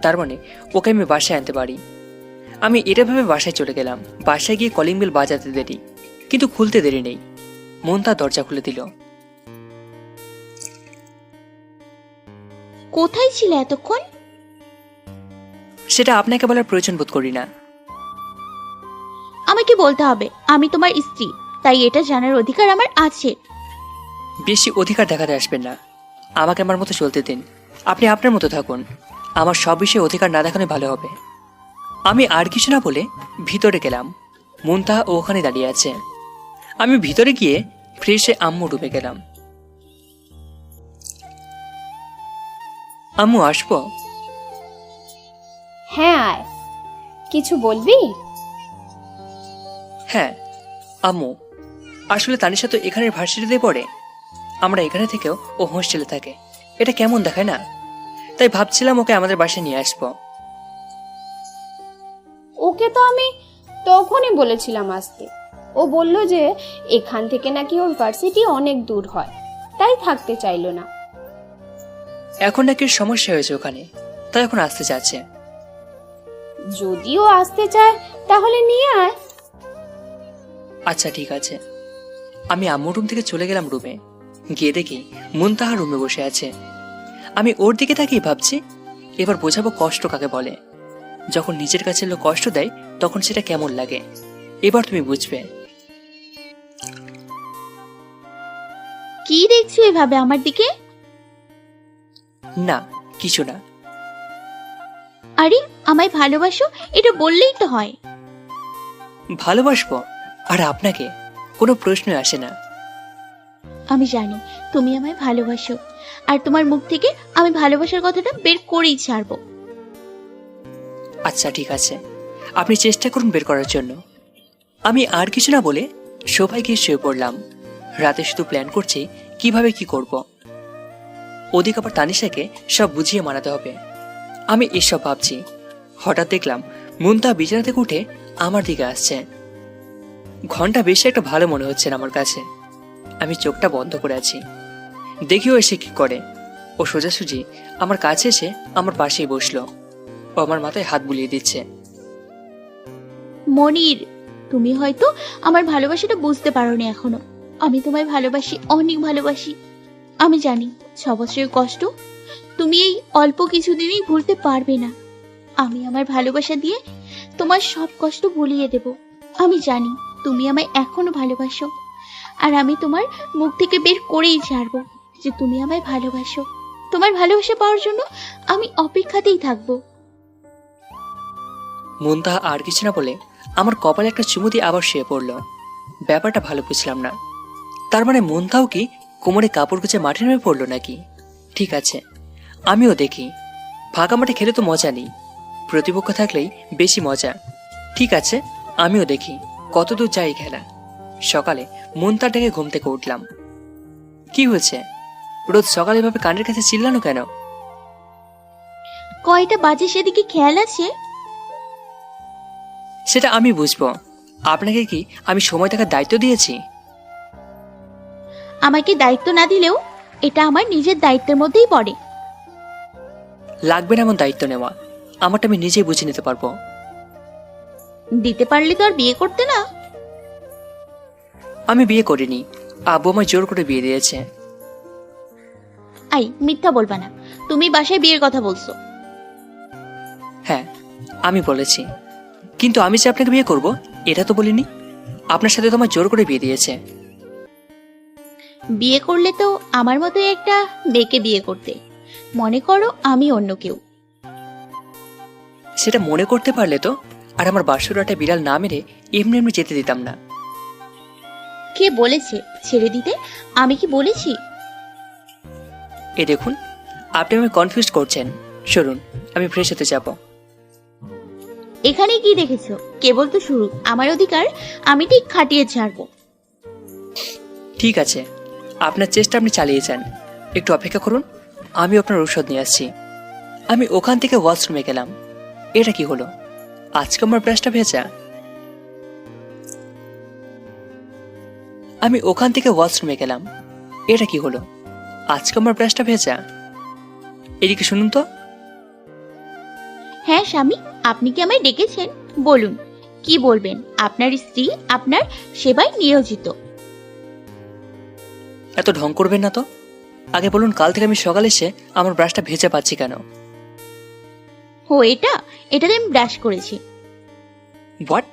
S1: তার মানে ওকে আমি বাসায় আনতে পারি। আমি এটা ভেবে বাসায় চলে গেলাম। বাসায় গিয়ে কলিং বেল বাজাতে দেরি, কিন্তু খুলতে দেরি নেই। মুনতাহা দরজা খুলে দিল।
S6: কোথায় ছিলে এতক্ষণ?
S1: সেটা আপনাকে বলার প্রয়োজন বোধ করি না।
S6: আমাকে বলতে হবে, আমি তোমার স্ত্রী, তাই এটা জানার অধিকার আমার আছে।
S1: বেশি অধিকার দেখাতে আসবেন না। আমাকে আমার মতো চলতে দিন। আপনি আপনার মতো থাকুন। আমার সব বিষয়ে অধিকার না দেখানো ভালো হবে। আমি আর কিছু না বলে ভিতরে গেলাম। মুনতাহা ওখানে দাঁড়িয়ে আছে। আমি ভিতরে গিয়ে ফ্রেশে আম্মু রুমে গেলাম। আম্মু, আসবো?
S4: হ্যাঁ আয়, কিছু বলবি?
S1: হ্যাঁ আম্মু, আসলে তানিশা তো এখানের ভার্সিটিতে পড়ে। আমরা এখানে থেকেও ও হোস্টেলে থাকে। এটা কেমন দেখায় না? তাই ভাবছিলাম ওকে আমাদের বাসায় নিয়ে আসবো।
S4: ওকে তো আমি তখনই বলেছিলাম আসতে। ও বলল যে এখান থেকে নাকি ওর ভার্সিটি অনেক দূর হয়, তাই থাকতে চাইলো না।
S1: এখন নাকি সমস্যা হয়েছে ওখানে। তাই এখন আসতে চাচ্ছে।
S4: যদিও আসতে চায় তাহলে নিয়ে আয়।
S1: আচ্ছা ঠিক আছে। আমি আম্মুর রুম থেকে চলে গেলাম রুমে। গিয়ে দেখি মুনতাহা রুমে বসে আছে। আমি ওর দিকে তাকিয়ে ভাবছি এবার বোঝাবো কষ্ট কাকে বলে। যখন নিজের কাছে লোক কষ্ট দেয় তখন সেটা কেমন লাগে, এবার তুমি বুঝবে।
S6: কি দেখছো এভাবে আমার দিকে?
S1: না কিছু না।
S6: আরে আমায় ভালোবাসো এটা বললেই তো হয়।
S1: ভালোবাসবো আর আপনাকে কোনো প্রশ্ন আসে না।
S6: আমি জানি তুমি আমায় ভালোবাসো, আর তোমার মুখ থেকে আমি ভালোবাসার কথাটা বের করেই ছাড়বো।
S1: আচ্ছা ঠিক আছে, আপনি চেষ্টা করুন বের করার জন্য। আমি আর কিছু না বলে সোফায় গিয়ে শুয়ে পড়লাম। রাতে শুধু প্ল্যান করছি কিভাবে কি করব। ওদিকে আবার তানিশাকে সব বুঝিয়ে মানাতে হবে। আমি এসব ভাবছি, হঠাৎ দেখলাম মুনতাহা বিছানা থেকে উঠে আমার দিকে আসছে। ঘন্টা বেশি একটা ভালো মনে হচ্ছে না আমার কাছে। আমি চোখটা বন্ধ করে আছি, দেখিও এসে কি করে। ও সোজাসুজি আমার কাছে এসে আমার পাশেই বসলো। ও আমার মাথায় হাত বুলিয়ে দিচ্ছে।
S6: মনির, তুমি হয়তো আমার ভালোবাসাটা বুঝতে পারোনি এখনো। আমি তোমায় ভালোবাসি, অনেক ভালোবাসি। আমি জানি 6 বছরের কষ্ট তুমি এই অল্প কিছুদিনেই ভুলতে পারবে না। আমি আমার ভালোবাসা দিয়ে তোমার সব কষ্ট ভুলিয়ে দেব। আমি জানি তুমি আমায় এখনো ভালোবাসো, আর আমি তোমার মুখ থেকে বের করেই ছাড়বো যে তুমি আমায় ভালোবাসো। তোমার ভালোবাসা পাওয়ার জন্য আমি অপেক্ষাতেই থাকবো।
S1: মুনতাহা আর কিছু না বলে আমার কপালে একটা চুমু দিয়ে আবার শুয়ে পড়ল। ব্যাপারটা ভালো বুঝলাম না। তার মানে মুনতাহাও কি কোমরে কাপড় গুছে মাঠে নেমে পড়লো নাকি? ঠিক আছে, আমিও দেখি। ফাঁকা মাঠে খেলে তো মজা নেই, প্রতিপক্ষ থাকলেই বেশি মজা। ঠিক আছে, আমিও দেখি কতদূর যাই খেলা। সকালে মুনতাহা ডেকে ঘুম থেকে উঠলাম। কি হয়েছে? রোজ সকালে এভাবে কানের কাছে চিল্লানো কেন?
S6: কয়টা বাজে সেদিকে খেয়াল আছে?
S1: সেটা আমি বুঝবো। আপনাকে কি আমি সময় থাকার দায়িত্ব দিয়েছি?
S6: আমাকে দায়িত্ব না দিলেও এটা আমার নিজের দায়িত্বের মধ্যেই পড়ে।
S1: লাগবে না এমন দায়িত্ব নেওয়া, আমারটা আমি নিজেই বুঝে নিতে পারবো।
S6: দিতে পারলে তো আর বিয়ে করতে না।
S1: আমি বিয়ে করিনি, আব্বু আমায় জোর করে বিয়ে দিয়েছে।
S6: আই মিথ্যা বলবা না, তুমি বাসায় বিয়ের কথা বলছো।
S1: হ্যাঁ আমি বলেছি, কিন্তু আমি যে আপনাকে বিয়ে করব এটা তো বলিনি। আপনার সাথে তো আমার জোর করে বিয়ে দিয়েছে।
S6: বিয়ে করলে তো আমার মতোই একটা মেয়েকে বিয়ে করতে। মনে করো আমি অন্য কেউ।
S1: সেটা মনে করতে পারলে তো আর আমার বাসুরাটা বিড়াল না মেরে এমনি এমনি যেতে দিতাম না।
S6: কে বলেছে ছেড়ে দিতে? আমি কি বলেছি?
S1: এ দেখুন, আপনি আমায় কনফিউজ করছেন। শুনুন, আমি ফ্রেশ হতে যাব।
S6: এখানে কি দেখেছো? কেবল তো শুরু। আমার অধিকার আমি ঠিক খাটিয়ে ছাড়বো।
S1: ঠিক আছে, আপনার চেষ্টা আপনি চালিয়ে যান। একটু অপেক্ষা করুন, আমি আপনার ঔষধ নিয়ে আসছি। আমি ওখান থেকে ওয়াশরুমে গেলাম। এটা কি হলো? আজকে আমার ব্রাশটা ভেজা। আমি ওখান থেকে ওয়াশরুমে গেলাম। এটা কি হলো? আজকে আমার ব্রাশটা ভেজা। এদিকে শুনুন তো।
S6: হ্যাঁ স্বামী, আপনি কি আমায় ডেকেছেন? বলুন, কি বলবেন? আপনার স্ত্রী আপনার সেবায় নিয়োজিত।
S1: এত ঢং করবেন না তো। আগে বলুন, কাল থেকে আমি সকালে এসে আমার ব্রাশটা ভেজে পাচ্ছি কেন?
S6: ও এটাতে আমি ব্রাশ করেছি।
S1: হোয়াট?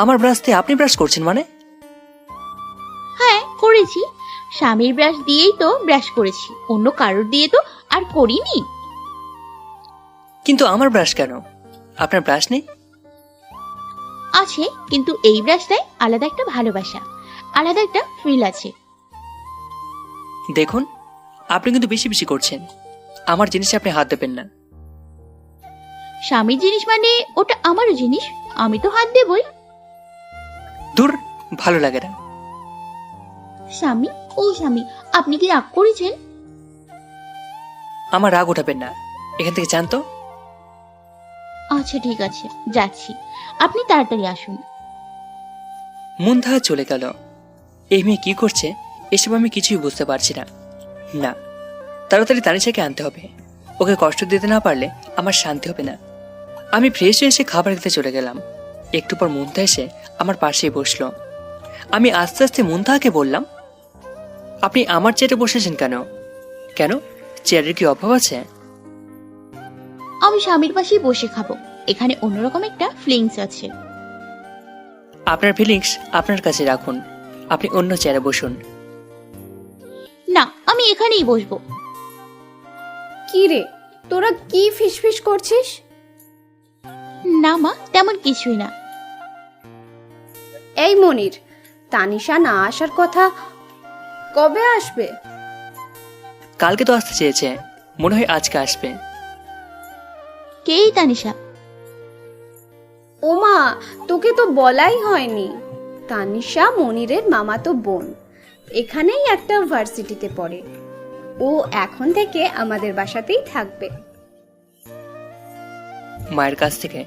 S1: আমার ব্রাশ দিয়ে আপনি ব্রাশ করছেন মানে?
S6: হ্যাঁ করেছি, স্বামীর ব্রাশ দিয়েই তো ব্রাশ করেছি, অন্য কারোর দিয়ে তো আর করিনি।
S1: কিন্তু আমার ব্রাশ কেন? আপনার ব্রাশ নেই?
S6: আছে, কিন্তু এই ব্রাশটায় আলাদা একটা ভালোবাসা, আলাদা একটা ফিল আছে।
S1: দেখুন, আপনি কিন্তু বেশি বেশি করছেন। আমার জিনিসে আপনি হাত দেবেন না।
S6: স্বামীর জিনিস মানে ওটা আমারও জিনিস, আমি তো হাত দেবই।
S1: দূর, ভালো লাগে না।
S6: স্বামী, ও স্বামী, আপনি কি রাগ করেছেন?
S1: আমার রাগ উঠাবেন না, এখান থেকে যান তো।
S6: আচ্ছা ঠিক আছে, যাচ্ছি, আপনি তাড়াতাড়ি আসুন।
S1: মুনতাহা চলে গেল। এই মেয়ে কি করছে এসব আমি কিছুই বুঝতে পারছি না। না, তাড়াতাড়ি তানিশাকে আনতে হবে। ওকে কষ্ট দিতে না পারলে আমার শান্তি হবে না। আমি ফ্রেশ হয়ে এসে খাবার দিতে চলে গেলাম। একটু পর মুন্তা এসে আমার পাশেই বসলো। আমি আস্তে আস্তে মুন্তাকে বললাম, আপনি আমার চেয়ারে বসেছেন কেন? কেন, চেয়ারের কি অভাব আছে?
S6: আমি স্বামীর পাশেই বসে খাবো, এখানে অন্যরকম একটা ফিলিংস আছে।
S1: আপনার ফিলিংস আপনার কাছে রাখুন, আপনি অন্য চেয়ারে বসুন।
S6: না, আমি এখানেই বসবো।
S4: কি রে, তোরা কি ফিসফিস করছিস?
S6: না মা, তেমন কিছুই না।
S4: এই মনির, তানিশা না আসার কথা, কবে আসবে?
S1: কালকে তো আসতে চেয়েছে, মনে হয় আজকে আসবে।
S6: কেই তানিশা?
S4: ওমা, তোকে তো বলাই হয়নি। তানিশা মনিরের মামাতো বোন, এখানেই একটা ভার্সিটিতে পড়ে। ও এখন থেকে আমাদের বাসাতেই থাকবে।
S1: মায়ের কাছ থেকে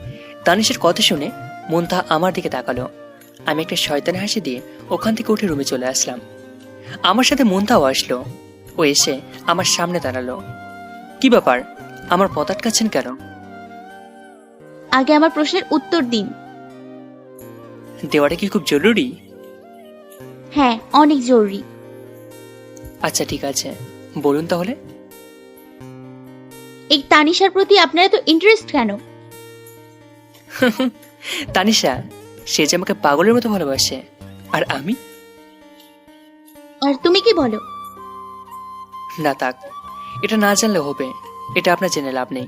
S1: তানিশের কথা শুনে মুন্তা আমার দিকে তাকালো। আমি একটা শয়তান হাসি দিয়ে ওখান থেকে উঠে রুমে চলে আসলাম। আমার সাথে মুন্তাও আসলো। ও এসে আমার সামনে দাঁড়ালো। কি ব্যাপার, আমার পথ আটকাচ্ছেন কেন?
S6: আগে আমার প্রশ্নের উত্তর দিন।
S1: দেওয়াটা কি খুব জরুরি?
S6: হ্যাঁ, অনেক জরুরি।
S1: আচ্ছা ঠিক আছে, বলুন তাহলে।
S6: এই তানিশার প্রতি আপনার এত ইন্টারেস্ট কেন?
S1: তানিশা, সে যে আমাকে পাগলের মতো ভালোবাসে, আর আমি?
S6: আর তুমি কি বলো?
S1: না থাক, এটা না জানলে হবে, এটা আপনার জেনে লাভ নেই।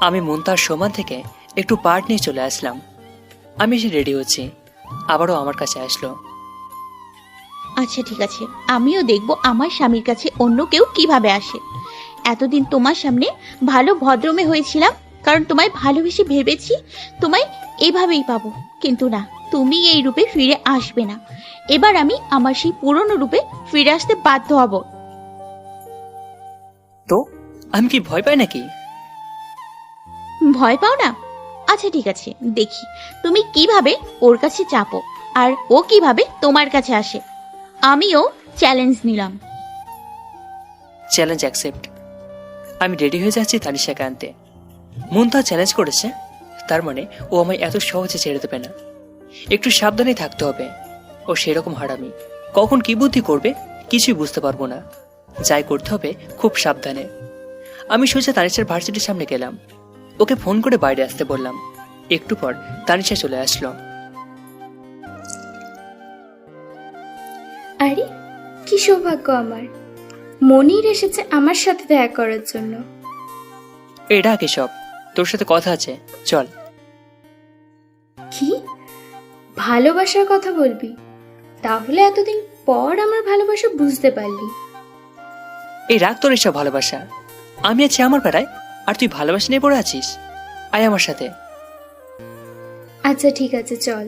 S1: আমি মুন্তার সমান থেকে একটু পার্ট নিয়ে চলে আসলাম। আমি এসে রেডি হচ্ছি, আবারও আমার কাছে আসলো।
S6: আচ্ছা ঠিক আছে, আমিও দেখবো আমার স্বামীর কাছে অন্য কেউ কিভাবে আসে। এতদিন তোমার সামনে ভালো ভদ্রমে হয়েছিলাম, কারণ তোমায় ভালোবেসে ভেবেছি তোমায় এভাবেই পাবো, কিন্তু না, তুমি এই রূপে ফিরে আসবে না। এবার আমি আমার সেই পুরনো রূপে ফিরে আসতে বাধ্য হব।
S1: তো আমি কি ভয় পাই নাকি?
S6: ভয় পাও না? আচ্ছা ঠিক আছে, দেখি তুমি কিভাবে ওর কাছে চাপো আর ও কিভাবে তোমার কাছে আসে। আমিও চ্যালেঞ্জ নিলাম।
S1: Challenge accept. আমি রেডি হয়ে যাচ্ছি তানিশাকে আনতে। মুন্তা চ্যালেঞ্জ করেছে, তার মানে ও আমায় এত সহজে ছেড়ে দেবে না। একটু সাবধানে থাকতে হবে। ও সেরকম হারামি, কখন কি বুদ্ধি করবে কিছুই বুঝতে পারবো না। যাই করতে হবে খুব সাবধানে। আমি সোজা তানিশার ভার্সিটির সামনে গেলাম। ওকে ফোন করে বাইরে আসতে বললাম। একটু পর তানিশা চলে আসলো।
S8: আরে কি সৌভাগ্য আমার, মনির এসেছে আমার সাথে দেখা করার জন্য।
S1: এটা কি সব, তোর সাথে কথা আছে, চল।
S8: কি ভালোবাসার কথা বলবি? তাহলে এতদিন পর আমার ভালোবাসা বুঝতে পারলি?
S1: এই রাগ তোর এসব ভালোবাসা। আমি আছি আমার বেড়ায়, আর তুই ভালোবাসা নিয়ে পড়ে আছিস। আয় আমার সাথে।
S8: আচ্ছা ঠিক আছে, চল।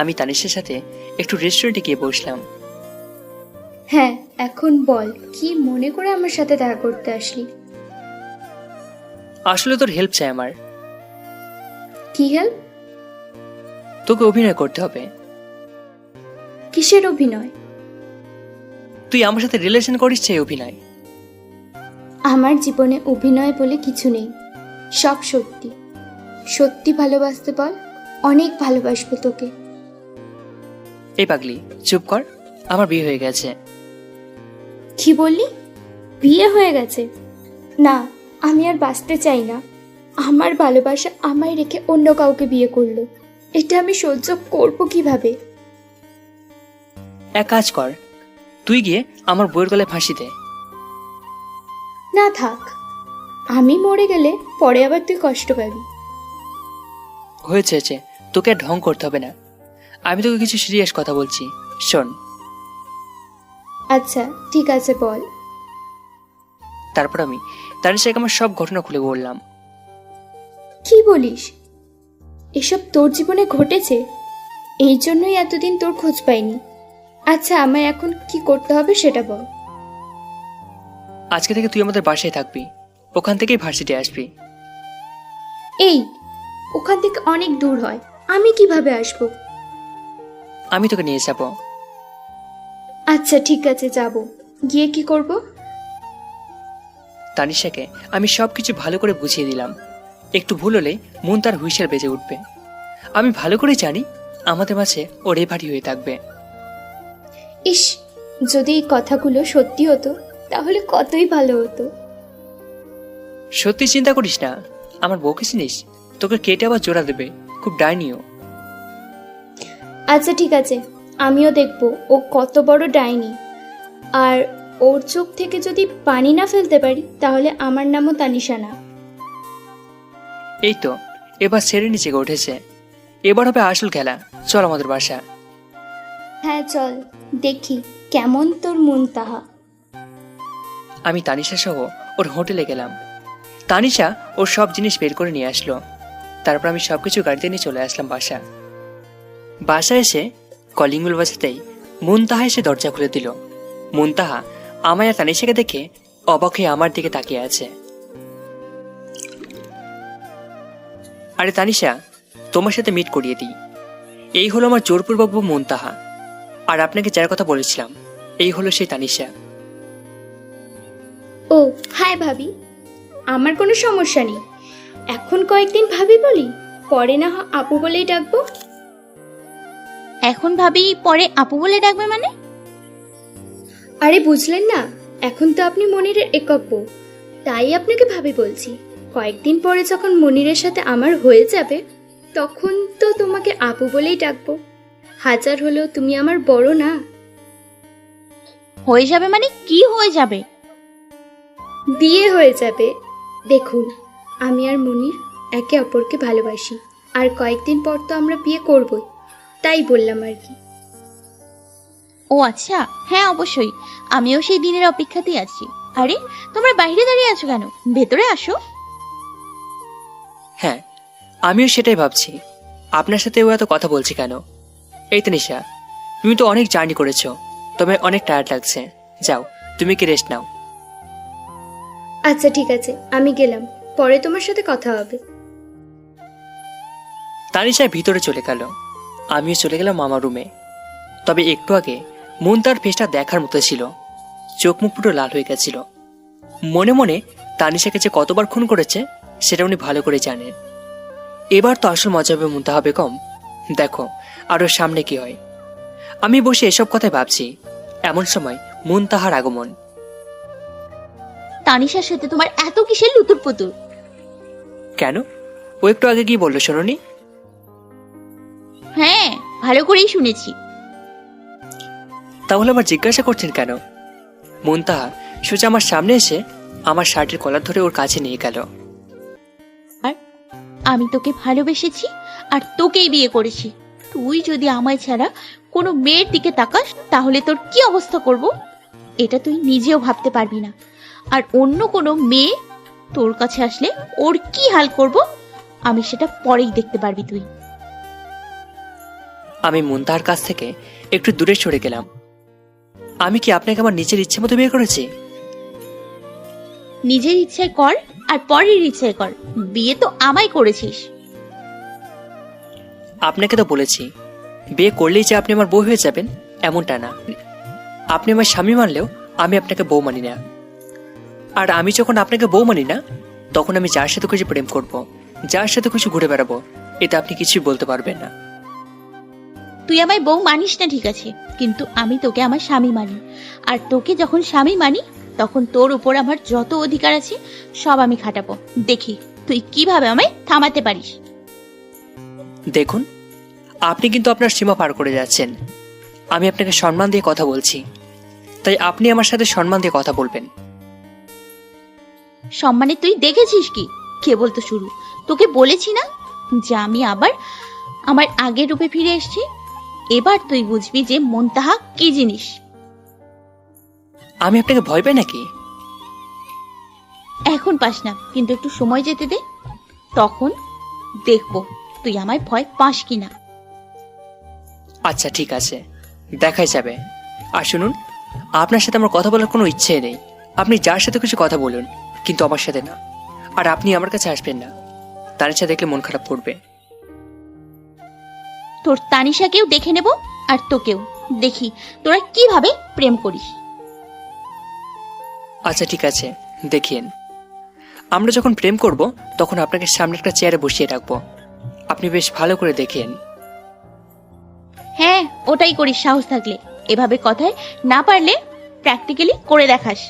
S1: আমি তানিশের সাথে একটু রেস্টুরেন্টে গিয়ে বসলাম।
S8: হ্যাঁ, এখন বল, কি মনে করে আমার সাথে দেখা করতে আসলি?
S1: আসলে তোর হেল্প চাই আমার।
S8: কি হেল্প?
S1: তোকে অভিনয় করতে হবে।
S8: কিসের অভিনয়?
S1: তুই আমার সাথে রিলেশন করিস চাই অভিনয়।
S8: আমার জীবনে অভিনয় বলে কিছু নেই, সব সত্যি। সত্যি ভালোবাসতে বল, অনেক ভালোবাসবো তোকে।
S1: এই পাগলি চুপ কর, আমার বিয়ে হয়ে গেছে।
S8: কি বললি? বিয়ে হয়ে গেছে? না, আমি আর বাঁচতে চাই না। আমার ভালোবাসা আমায় রেখে অন্য কাউকে বিয়ে করলো, এটা আমি সহ্য করব কিভাবে?
S1: এক কাজ কর, তুই গিয়ে আমার বইয়ের গলায় ফাঁসি দে।
S8: না থাক, আমি মরে গেলে পরে আবার তুই কষ্ট পাবি।
S1: হয়েছে, তোকে আর ঢং করতে হবে না। আমি তোকে কিছু সিরিয়াস কথা বলছি, শোন।
S8: আচ্ছা ঠিক আছে, বল।
S1: তারপর আমি তানিশাকে আমার সব ঘটনা খুলে বললাম।
S8: কি বলিস? এসব তোর জীবনে ঘটেছে? এই জন্যই এতদিন তোর খোঁজ পাইনি। আচ্ছা, আমায় এখন কি করতে হবে সেটা বল।
S1: আজকে থেকে তুই আমাদের বাসায় থাকবি, ওখান থেকেই ভার্সিটি আসবি।
S8: এই, ওখান থেকে অনেক দূর হয়, আমি কিভাবে আসবো?
S1: আমি তোকে নিয়ে যাব।
S8: আচ্ছা ঠিক আছে, যাব। গিয়ে কি করব?
S1: তানিশাকে আমি সব কিছু ভালো করে বুঝিয়ে দিলাম। একটু ভুল হলে মন তার হুইসেল বেজে উঠবে। আমি ভালো করে জানি আমাদের মাঝে ও রেভারি হয়ে থাকবে।
S8: ইস, যদি এই কথাগুলো সত্যি হতো তাহলে কতই ভালো হতো।
S1: সত্যি চিন্তা করিস না, আমার বউকে চিনিস, তোকে কেটে আবার জোড়া দেবে, খুব ডাইনিও।
S8: আচ্ছা ঠিক আছে, আমিও দেখবো ও কত বড় ডাইনি। আর ওর চোখ থেকে যদি পানি না ফেলতে পারি তাহলে আমার নামও তানিশা না।
S1: এই তো এবার সেরে নিচে উঠেছে, এবার হবে আসল খেলা। চল আমাদের বাসা।
S8: হ্যাঁ চল, দেখি কেমন তোর মুনতাহা।
S1: আমি তানিশা সহ ওর হোটেলে গেলাম। তানিশা ওর সব জিনিস বের করে নিয়ে আসলো। তারপর আমি সবকিছু গাড়িতে নিয়ে চলে আসলাম বাসায় এসে কলিং বেল বাজাতেই মুনতাহা এসে দরজা খুলে দিল। মুনতাহা আমায় আর তানিশাকে দেখে অবাক হয়ে আমার দিকে তাকিয়ে আছে। আরে তানিশা, তোমার সাথে মিট করিয়ে দিই। এই হলো আমার জোরপূর্বক বউ মুনতাহা, আর আপনাকে যার কথা বলেছিলাম এই হলো সেই তানিশা।
S8: ও হাই ভাবি, আমার কোনো সমস্যা নেই। এখন কয়েকদিন ভাবি বলি, পরে না হয় আপু বলেই ডাকবো।
S6: এখন ভাবি, পরে আপু বলে ডাকবে মানে?
S8: আরে বুঝলেন না, এখন তো আপনি মনিরের একক বউ, তাই আপনাকে ভাবি বলছি। কয়েকদিন পরে যখন মনিরের সাথে আমার হয়ে যাবে তখন তো তোমাকে আপু বলেই ডাকবো। হাজার হলেও তুমি আমার বড় না?
S6: হয়ে যাবে মানে কি হয়ে যাবে?
S8: বিয়ে হয়ে যাবে। দেখুন, আমি আর মনির একে অপরকে ভালোবাসি, আর কয়েকদিন পর তো আমরা বিয়ে করবই, তাই বললাম আর কি।
S6: ও আচ্ছা, হ্যাঁ অবশ্যই, আমিও সেই দিনের অপেক্ষাতেই আছি। আরে তোমরা বাইরে দাঁড়িয়ে আছো কেন? ভেতরে আসো।
S1: হ্যাঁ, আমিও সেটাই ভাবছি, আপনার সাথে ও এত কথা বলছি কেন। এই তানিশা, তুমি তো অনেক জার্নি করেছো, তবে অনেক টায়ার্ড লাগছে, যাও তুমি কি রেস্ট নাও।
S8: আচ্ছা ঠিক আছে, আমি গেলাম, পরে তোমার সাথে কথা হবে।
S1: তানিশা ভিতরে চলে গেল, আমিও চলে গেলাম মামার রুমে। তবে একটু আগে মন তার ফেসটা দেখার মতো ছিল, চোখ মুখ পুরো লাল হয়ে গেছিল। মনে মনে তানিশাকে যে কতবার খুন করেছে সেটা উনি ভালো করে জানেন। এবার তো আসল মজা হবে মুনতাহা বেগম, দেখো আরো সামনে কি হয়। আমি বসে এসব কথাই ভাবছি, এমন সময় মুনতাহার আগমন।
S6: তানিশার সাথে তোমার এত কিসের লুতুর পুতুর?
S1: কেন, ও একটু আগে কি বললো শোনোনি?
S6: হ্যাঁ, ভালো করেই শুনেছি।
S1: তাহলে আবার জিজ্ঞাসা করছেন কেন? মুনতাহা সোজা আমার সামনে এসে আমার শার্টের কলার ধরে ওর কাছে নিয়ে গেল।
S6: আর আমি তোকে ভালোবেসেছি আর তোকেই বিয়ে করেছি। তুই যদি আমায় ছাড়া কোনো মেয়ের দিকে তাকাস তাহলে তোর কি অবস্থা করব এটা তুই নিজেও ভাবতে পারবি না। আর অন্য কোনো মেয়ে তোর কাছে আসলে ওর কি হাল করব আমি সেটা পরেই দেখতে পারবি তুই।
S1: আমি মুনতাহার কাছ থেকে একটু দূরে সরে গেলাম। আমি কি আপনাকে আমার নিজের ইচ্ছে মতো বিয়ে করেছি?
S6: নিজের ইচ্ছায় কর আর পরের ইচ্ছায় কর, বিয়ে তো আমায় করেছিস।
S1: আপনাকে তো বলেছি বিয়ে করলেই যে আপনি আমার বউ হয়ে যাবেন এমনটা না। আপনি আমার স্বামী মানলেও আমি আপনাকে বউ মানি না। আর আমি যখন আপনাকে বউ মানি না তখন আমি যার সাথে খুশি প্রেম করব, যার সাথে খুশি ঘুরে বেড়াবো, এটা আপনি কিছুই বলতে পারবেন না।
S6: তুই আমায় বউ মানিস না ঠিক আছে, কিন্তু আমি তোকে আমার স্বামী মানি। আর তোকে যখন স্বামী মানি তখন তোর উপর আমার যত অধিকার আছে সব আমি খাটাবো। দেখি তুই কিভাবে আমায় থামাতে পারিস।
S1: দেখুন, আপনি কিন্তু আপনার সীমা পার করে যাচ্ছেন। আমি আপনাকে সম্মান দিয়ে কথা বলছি, তাই আপনি আমার সাথে সম্মান দিয়ে কথা বলবেন।
S6: সম্মানে তুই দেখেছিস কি? কেবল তো শুরু। তোকে বলেছি না যে আমি আবার আমার আগের রূপে ফিরে এসেছি। এবার তুই বুঝবি যে মুনতাহা কি জিনিস।
S1: আমি আপনাকে ভয় পাই নাকি?
S6: এখন পাস না, কিন্তু একটু সময় যেতে দে, তখন দেখবো তুই আমায় ভয় পাস কিনা।
S1: আচ্ছা ঠিক আছে, দেখাই যাবে। আর শুনুন, আপনার সাথে আমার কথা বলার কোনো ইচ্ছে নেই। আপনি যার সাথে কিছু কথা বলুন, কিন্তু আমার সাথে না। আর আপনি আমার কাছে আসবেন না, তানিশা দেখলে মন খারাপ করবে।
S6: তোর তানিশাকেও দেখে নেব আর তোকেও দেখি তোরা কিভাবে প্রেম করিস।
S1: আচ্ছা ঠিক আছে, দেখিয়েন। আমরা যখন প্রেম করব তখন আপনাকে সামনে একটা চেয়ারে বসিয়ে রাখবো, আপনি বেশ ভালো করে দেখেন।
S6: হ্যাঁ, ওটাই করিস সাহস থাকলে। এভাবে কথায় না পারলে প্র্যাকটিক্যালি করে দেখাস।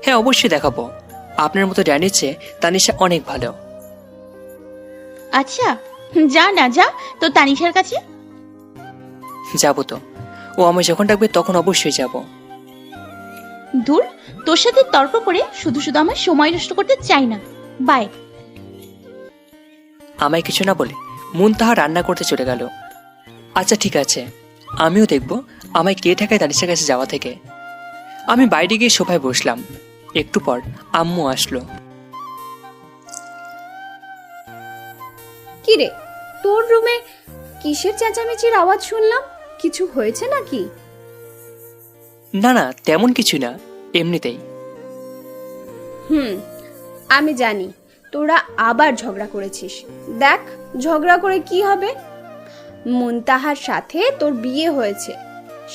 S1: হ্যাঁ, অবশ্যই দেখাবো। আপনার মতো ড্যানির চেয়ে তানিশা অনেক ভালো।
S6: আচ্ছা, যা না যা তো তানিশার কাছে।
S1: যাবো তো, ও আমায় যখন ডাকবে তখন অবশ্যই যাব।
S6: দূর, তোর সাথে তর্ক করে শুধু শুধু আমার সময় নষ্ট করতে চাই না। বাই।
S1: আমায় কিছু না বলে মুনতাহা রান্না করতে চলে গেল। আচ্ছা ঠিক আছে, আমিও দেখব আমায় কে ঠেকায় তানিশার কাছে যাওয়া থেকে। আমি বাইরে গিয়ে সোফায় বসলাম। একটু পর আম্মু আসলো।
S4: কি রে, তোর রুমে কিসের চেঁচামেচির আওয়াজ শুনলাম? কিছু হয়েছে নাকি?
S1: না না, তেমন কিছু না, এমনিতেই।
S4: আমি জানি তোরা আবার ঝগড়া করেছিস। দেখ, ঝগড়া করে কি হবে? মুনতাহার সাথে তোর বিয়ে হয়েছে,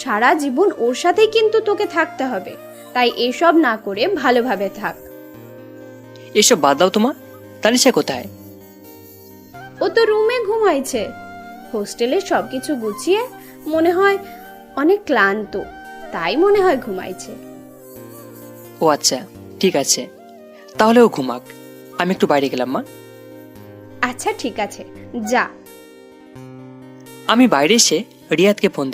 S4: সারা জীবন ওর সাথেই কিন্তু তোকে থাকতে হবে। তাই এসব না করে ভালোভাবে থাক।
S1: এসব বাদ দাও তোমা। তানিশা কোথায়?
S4: ও তো রুমে ঘুমাইছে। হোস্টেলে সবকিছু গুছিয়ে মনে হয় অনেক ক্লান্ত, তাই মনে হয় ঘুমাইছে।
S1: ও আচ্ছা, ঠিক আছে, তাহলে ও ঘুমাক। আমি একটু বাইরে গেলাম মা।
S4: আচ্ছা ঠিক আছে, যা।
S1: আমি বাইরে এসে রিয়াদকে ফোন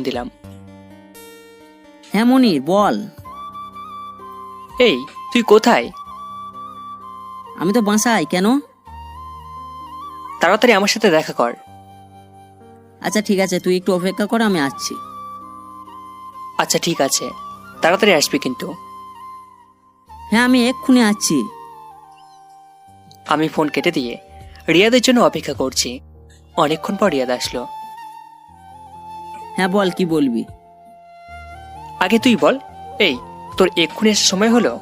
S1: দিলাম।
S3: হ্যাঁ মনির, বল।
S1: এই, তুই কোথায়?
S3: আমি তো বাসায়। কেন?
S1: তাড়াতাড়ি আমার সাথে দেখা কর।
S3: আচ্ছা ঠিক আছে, তুই একটু অপেক্ষা কর, আমি আসছি।
S1: আচ্ছা ঠিক আছে, তাড়াতাড়ি আসবি কিন্তু।
S3: হ্যাঁ, আমি এক্ষুনি আসছি।
S1: আমি ফোন কেটে দিয়ে রিয়াদের জন্য অপেক্ষা করছি। অনেকক্ষণ পর রিয়াদ আসলো।
S3: হ্যাঁ বল, কি বলবি?
S1: আগে তুই বল, এই তোর এক্ষুনি আসার সময় হলো?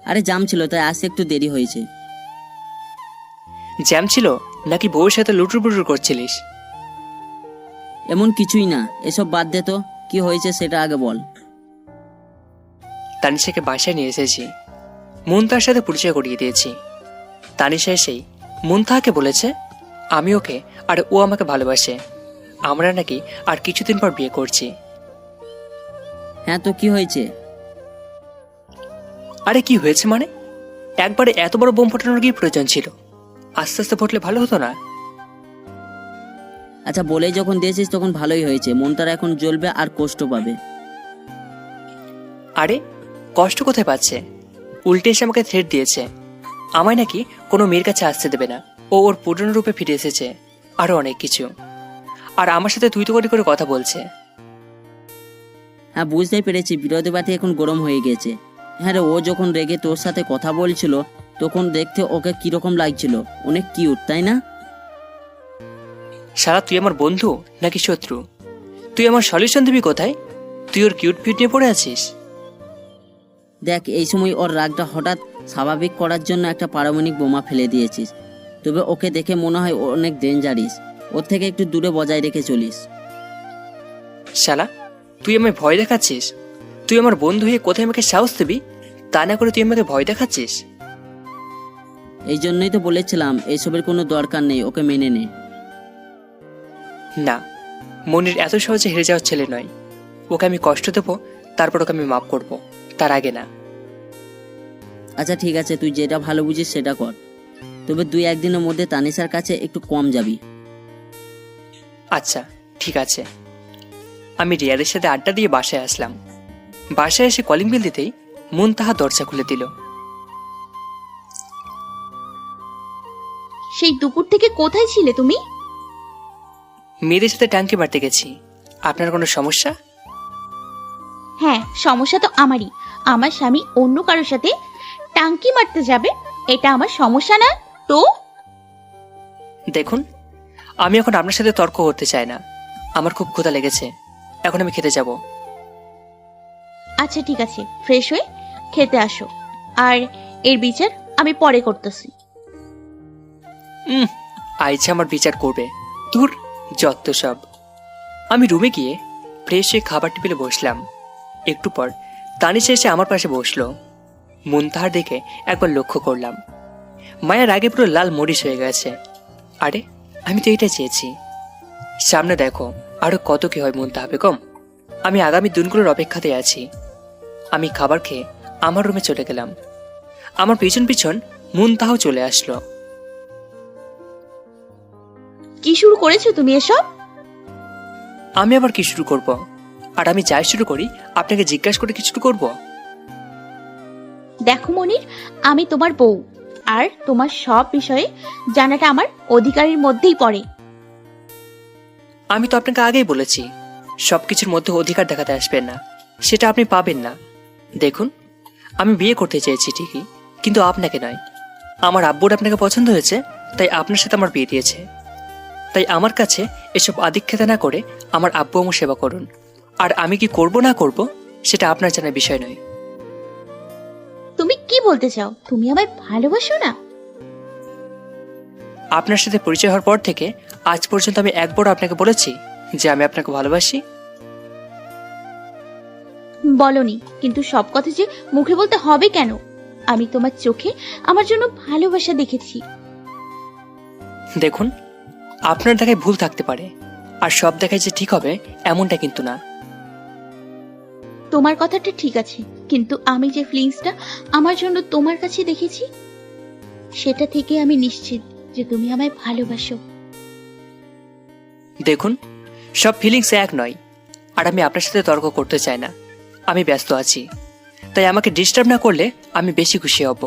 S3: আরে জাম ছিল, তাই আসতে একটু দেরি হয়েছে।
S1: জ্যাম ছিল নাকি বউয়ের সাথে লুটুর পুটুর করছিলিস?
S3: এমন কিছুই না, এসব বাদ দে তো। কি হয়েছে সেটা আগে বল।
S1: তানিশাকে বাসায় নিয়ে এসেছি, মুনতাহার সাথে পরিচয় করিয়ে দিয়েছি। তানিশা এসেই মুনতাহাকে বলেছে আমি ওকে আর ও আমাকে ভালোবাসে, আমরা নাকি আর কিছুদিন পর বিয়ে করছি।
S3: হ্যাঁ, তো কি হয়েছে?
S1: আরে কি হয়েছে মানে? একবারে এত বড় বোম ফাটানোর কি প্রয়োজন ছিল? আস্তে আস্তে ফুটলে ভালো হতো না?
S3: আচ্ছা, বলেই যখন দিয়েছিস তখন ভালোই হয়েছে। মনটার এখন জ্বলবে আর কষ্ট পাবে।
S1: আরে কষ্ট কোথায় পাচ্ছে? উল্টে এসে আমাকে থ্রেট দিয়েছে, আমায় নাকি কোনো মেয়ের কাছে আসতে দেবে না, ও ওর পুরনো রূপে ফিরে এসেছে, আরো অনেক কিছু। আর আমার সাথে তুই তো করে কথা বলছে।
S3: হ্যাঁ, বুঝতেই পেরেছি, বিরোধী বাতি এখন গরম হয়ে গেছে। হ্যাঁ রে, ও যখন রেগে তোর সাথে কথা বলছিল তখন দেখতে ওকে কিরকম লাগছিল, অনেক কিউট, তাই না?
S1: সারা তুই আমার বন্ধু নাকি শত্রু? তুই আমার সলিউশন দিবি কোথায়? তুই ওর কিউট ফিউট নিয়ে পড়ে আছিস।
S3: দেখ, এই সময় ওর রাগটা হঠাৎ স্বাভাবিক করার জন্য একটা পারমাণবিক বোমা ফেলে দিয়েছিস। তবে ওকে দেখে মনে হয় ও অনেক ডেঞ্জারিস। ওর থেকে একটু দূরে বজায় রেখে চলিস।
S1: শালা, তুই আমায় ভয় দেখাচ্ছিস? তুই আমার বন্ধু হয়ে কোথায় আমাকে সাহস দিবি? তা না করে তুই আমাকে ভয় দেখাচ্ছিস।
S3: এই জন্যই তো বলেছিলাম এইসবের কোনো দরকার নেই, ওকে মেনে নে।
S1: না, মনির এত সহজে হেরে যাওয়ার ছেলে নয়। ওকে আমি কষ্ট দেবো, তারপর ওকে আমি মাফ করব, তার আগে না।
S3: আচ্ছা ঠিক আছে, তুই যেটা ভালো বুঝিস সেটা কর। তবে 2-1 দিনের মধ্যে তানিশার কাছে একটু কম যাবি।
S1: আচ্ছা ঠিক আছে। আমি রিয়াদের সাথে আড্ডা দিয়ে বাসায় আসলাম। বাসায় এসে কলিং বেল দিতেই মুনতাহা দরজা খুলে দিল।
S6: সেই দুপুর থেকে কোথায় ছিলে তুমি?
S1: মেয়েদের সাথে টাঙ্কি মারতে গেছি। আপনার কোনো সমস্যা?
S6: হ্যাঁ, সমস্যা তো আমারই। আমার স্বামী অন্য কারোর সাথে টাঙ্কি মারতে যাবে, এটা আমার সমস্যা না তো?
S1: দেখুন, আমি এখন আপনার সাথে তর্ক করতে চাই না। আমার খুব ক্ষুধা লেগেছে, এখন আমি খেতে যাব।
S6: আচ্ছা ঠিক আছে, ফ্রেশ হয়ে খেতে আসো, আর এর বিচার আমি পরে করতেছি।
S1: আইছে আমার বিচার করবে? দূর, যত সব। আমি রুমে গিয়ে ফ্রেশ হয়ে খাবার টেবিলে বসলাম। একটু পর তানিশা এসে আমার পাশে বসলো। মুনতাহার দিকে একবার লক্ষ্য করলাম। মায়ের আগে পুরো লাল মরিচ হয়ে গেছে। আরে আমি তো এটা চেয়েছি। সামনে দেখো আরো কত কি হয় মুনতাহা বেগম। আমি আগামী দিনগুলোর অপেক্ষাতে আছি। আমি খাবার খেয়ে আমার রুমে চলে গেলাম। আমার পিছন পিছন মুনতাহাও চলে আসলো।
S6: কি শুরু করেছো তুমি এসব?
S1: আমি আবার কি শুরু করব? আর আমি যাই শুরু করি আপনাকে জিজ্ঞাসা করে কি শুরু করব?
S6: দেখো মনির, আমি তোমার বউ, আর তোমার সব বিষয়ে জানাটা আমার অধিকারের মধ্যেই পড়ে।
S1: আমি তো আপনাকে আগেই বলেছি সবকিছুর মধ্যে অধিকার দেখাতে আসবেন না, সেটা আপনি পাবেন না। দেখুন, আমি বিয়ে করতে চেয়েছি ঠিকই, কিন্তু আপনাকে নয়। আমার আব্বুর আপনাকে পছন্দ হয়েছে, তাই আপনার সাথে আমার বিয়ে দিয়েছে। তাই আমার কাছে এসব আদিক্ষেতা না করে আমার আব্বু আম্মু সেবা করুন। আর আমি কি করব না করব সেটা আপনার জানার বিষয় নয়।
S6: তুমি কি বলতে চাও? তুমি আমায় ভালোবাসো না?
S1: আপনার সাথে পরিচয় হওয়ার পর থেকে আজ পর্যন্ত আমি একবারও আপনাকে বলেছি যে আমি আপনাকে ভালোবাসি?
S6: বলনি, কিন্তু সব কথা যে মুখে বলতে হবে কেন? আমি তোমার চোখে আমার জন্য ভালোবাসা দেখেছি।
S1: দেখুন, আপনার দেখায় ভুল থাকতে পারে, আর সব দেখায় যে ঠিক হবে এমনটা কিন্তু না।
S6: তোমার কথাটা ঠিক আছে, কিন্তু আমি যে ফিলিংসটা আমার জন্য তোমার কাছে দেখেছি, সেটা থেকে আমি নিশ্চিত যে তুমি আমায় ভালোবাসো।
S1: দেখুন, সব ফিলিংস এক নয়, আর আমি আপনার সাথে তর্ক করতে চাই না। আমি ব্যস্ত আছি, তাই আমাকে ডিস্টার্ব না করলে আমি বেশি খুশি হব।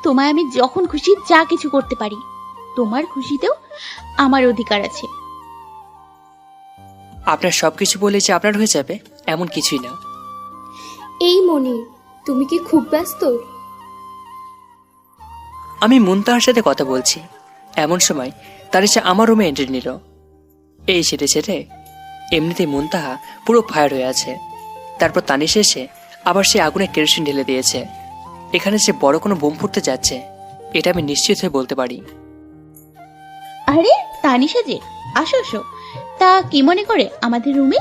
S6: তোমায় আমি যখন খুশি যা কিছু করতে পারি, তোমার খুশিতেও আমার অধিকার আছে।
S1: আপনার সবকিছু বলে যে আপনার হয়ে যাবে এমন কিছুই না।
S8: এই মনির, তুমি কি খুব ব্যস্ত?
S1: আমি মুনতাহার সাথে কথা বলছি, এমন সময় তানিশা আমার রুমে এন্ট্রি নিল। এই ছেড়ে ছেড়ে এমনিতেই মুনতাহা পুরো ফায়ার হয়ে আছে। তারপর তানিশা এসে আবার সে আগুনে কেরোসিন ঢেলে দিয়েছে। এখানে সে বড় কোনো বোম ফুটতে যাচ্ছে, এটা আমি নিশ্চিত হয়ে বলতে পারি।
S6: আরে তানিশা যে, আসো আসো। তা কি মনে করে আমাদের রুমে?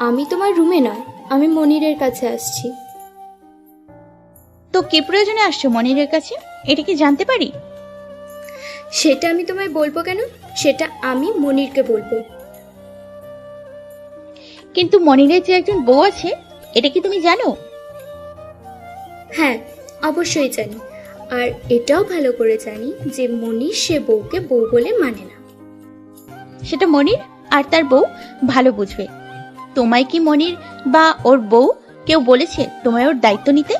S8: আমি তোমার রুমে নয়, আমি মনিরের কাছে আসছি।
S6: তো কি প্রয়োজনে আসছো মনিরের কাছে, এটা কি জানতে পারি?
S8: সেটা আমি তোমায় বলবো কেন? সেটা আমি মনিরকে বলবো।
S6: কিন্তু মনিরের যে একজন বউ আছে, এটা কি তুমি জানো?
S8: হ্যাঁ, অবশ্যই জানি। আর এটাও ভালো করে জানি যে মনির সে বউকে বউ বলে মানে না।
S6: সেটা মনির আর তার বউ ভালো বুঝবে। তোমায় কি মনির বা ওর বউ কেউ বলেছে তোমায় ওর দায়িত্ব নিতে?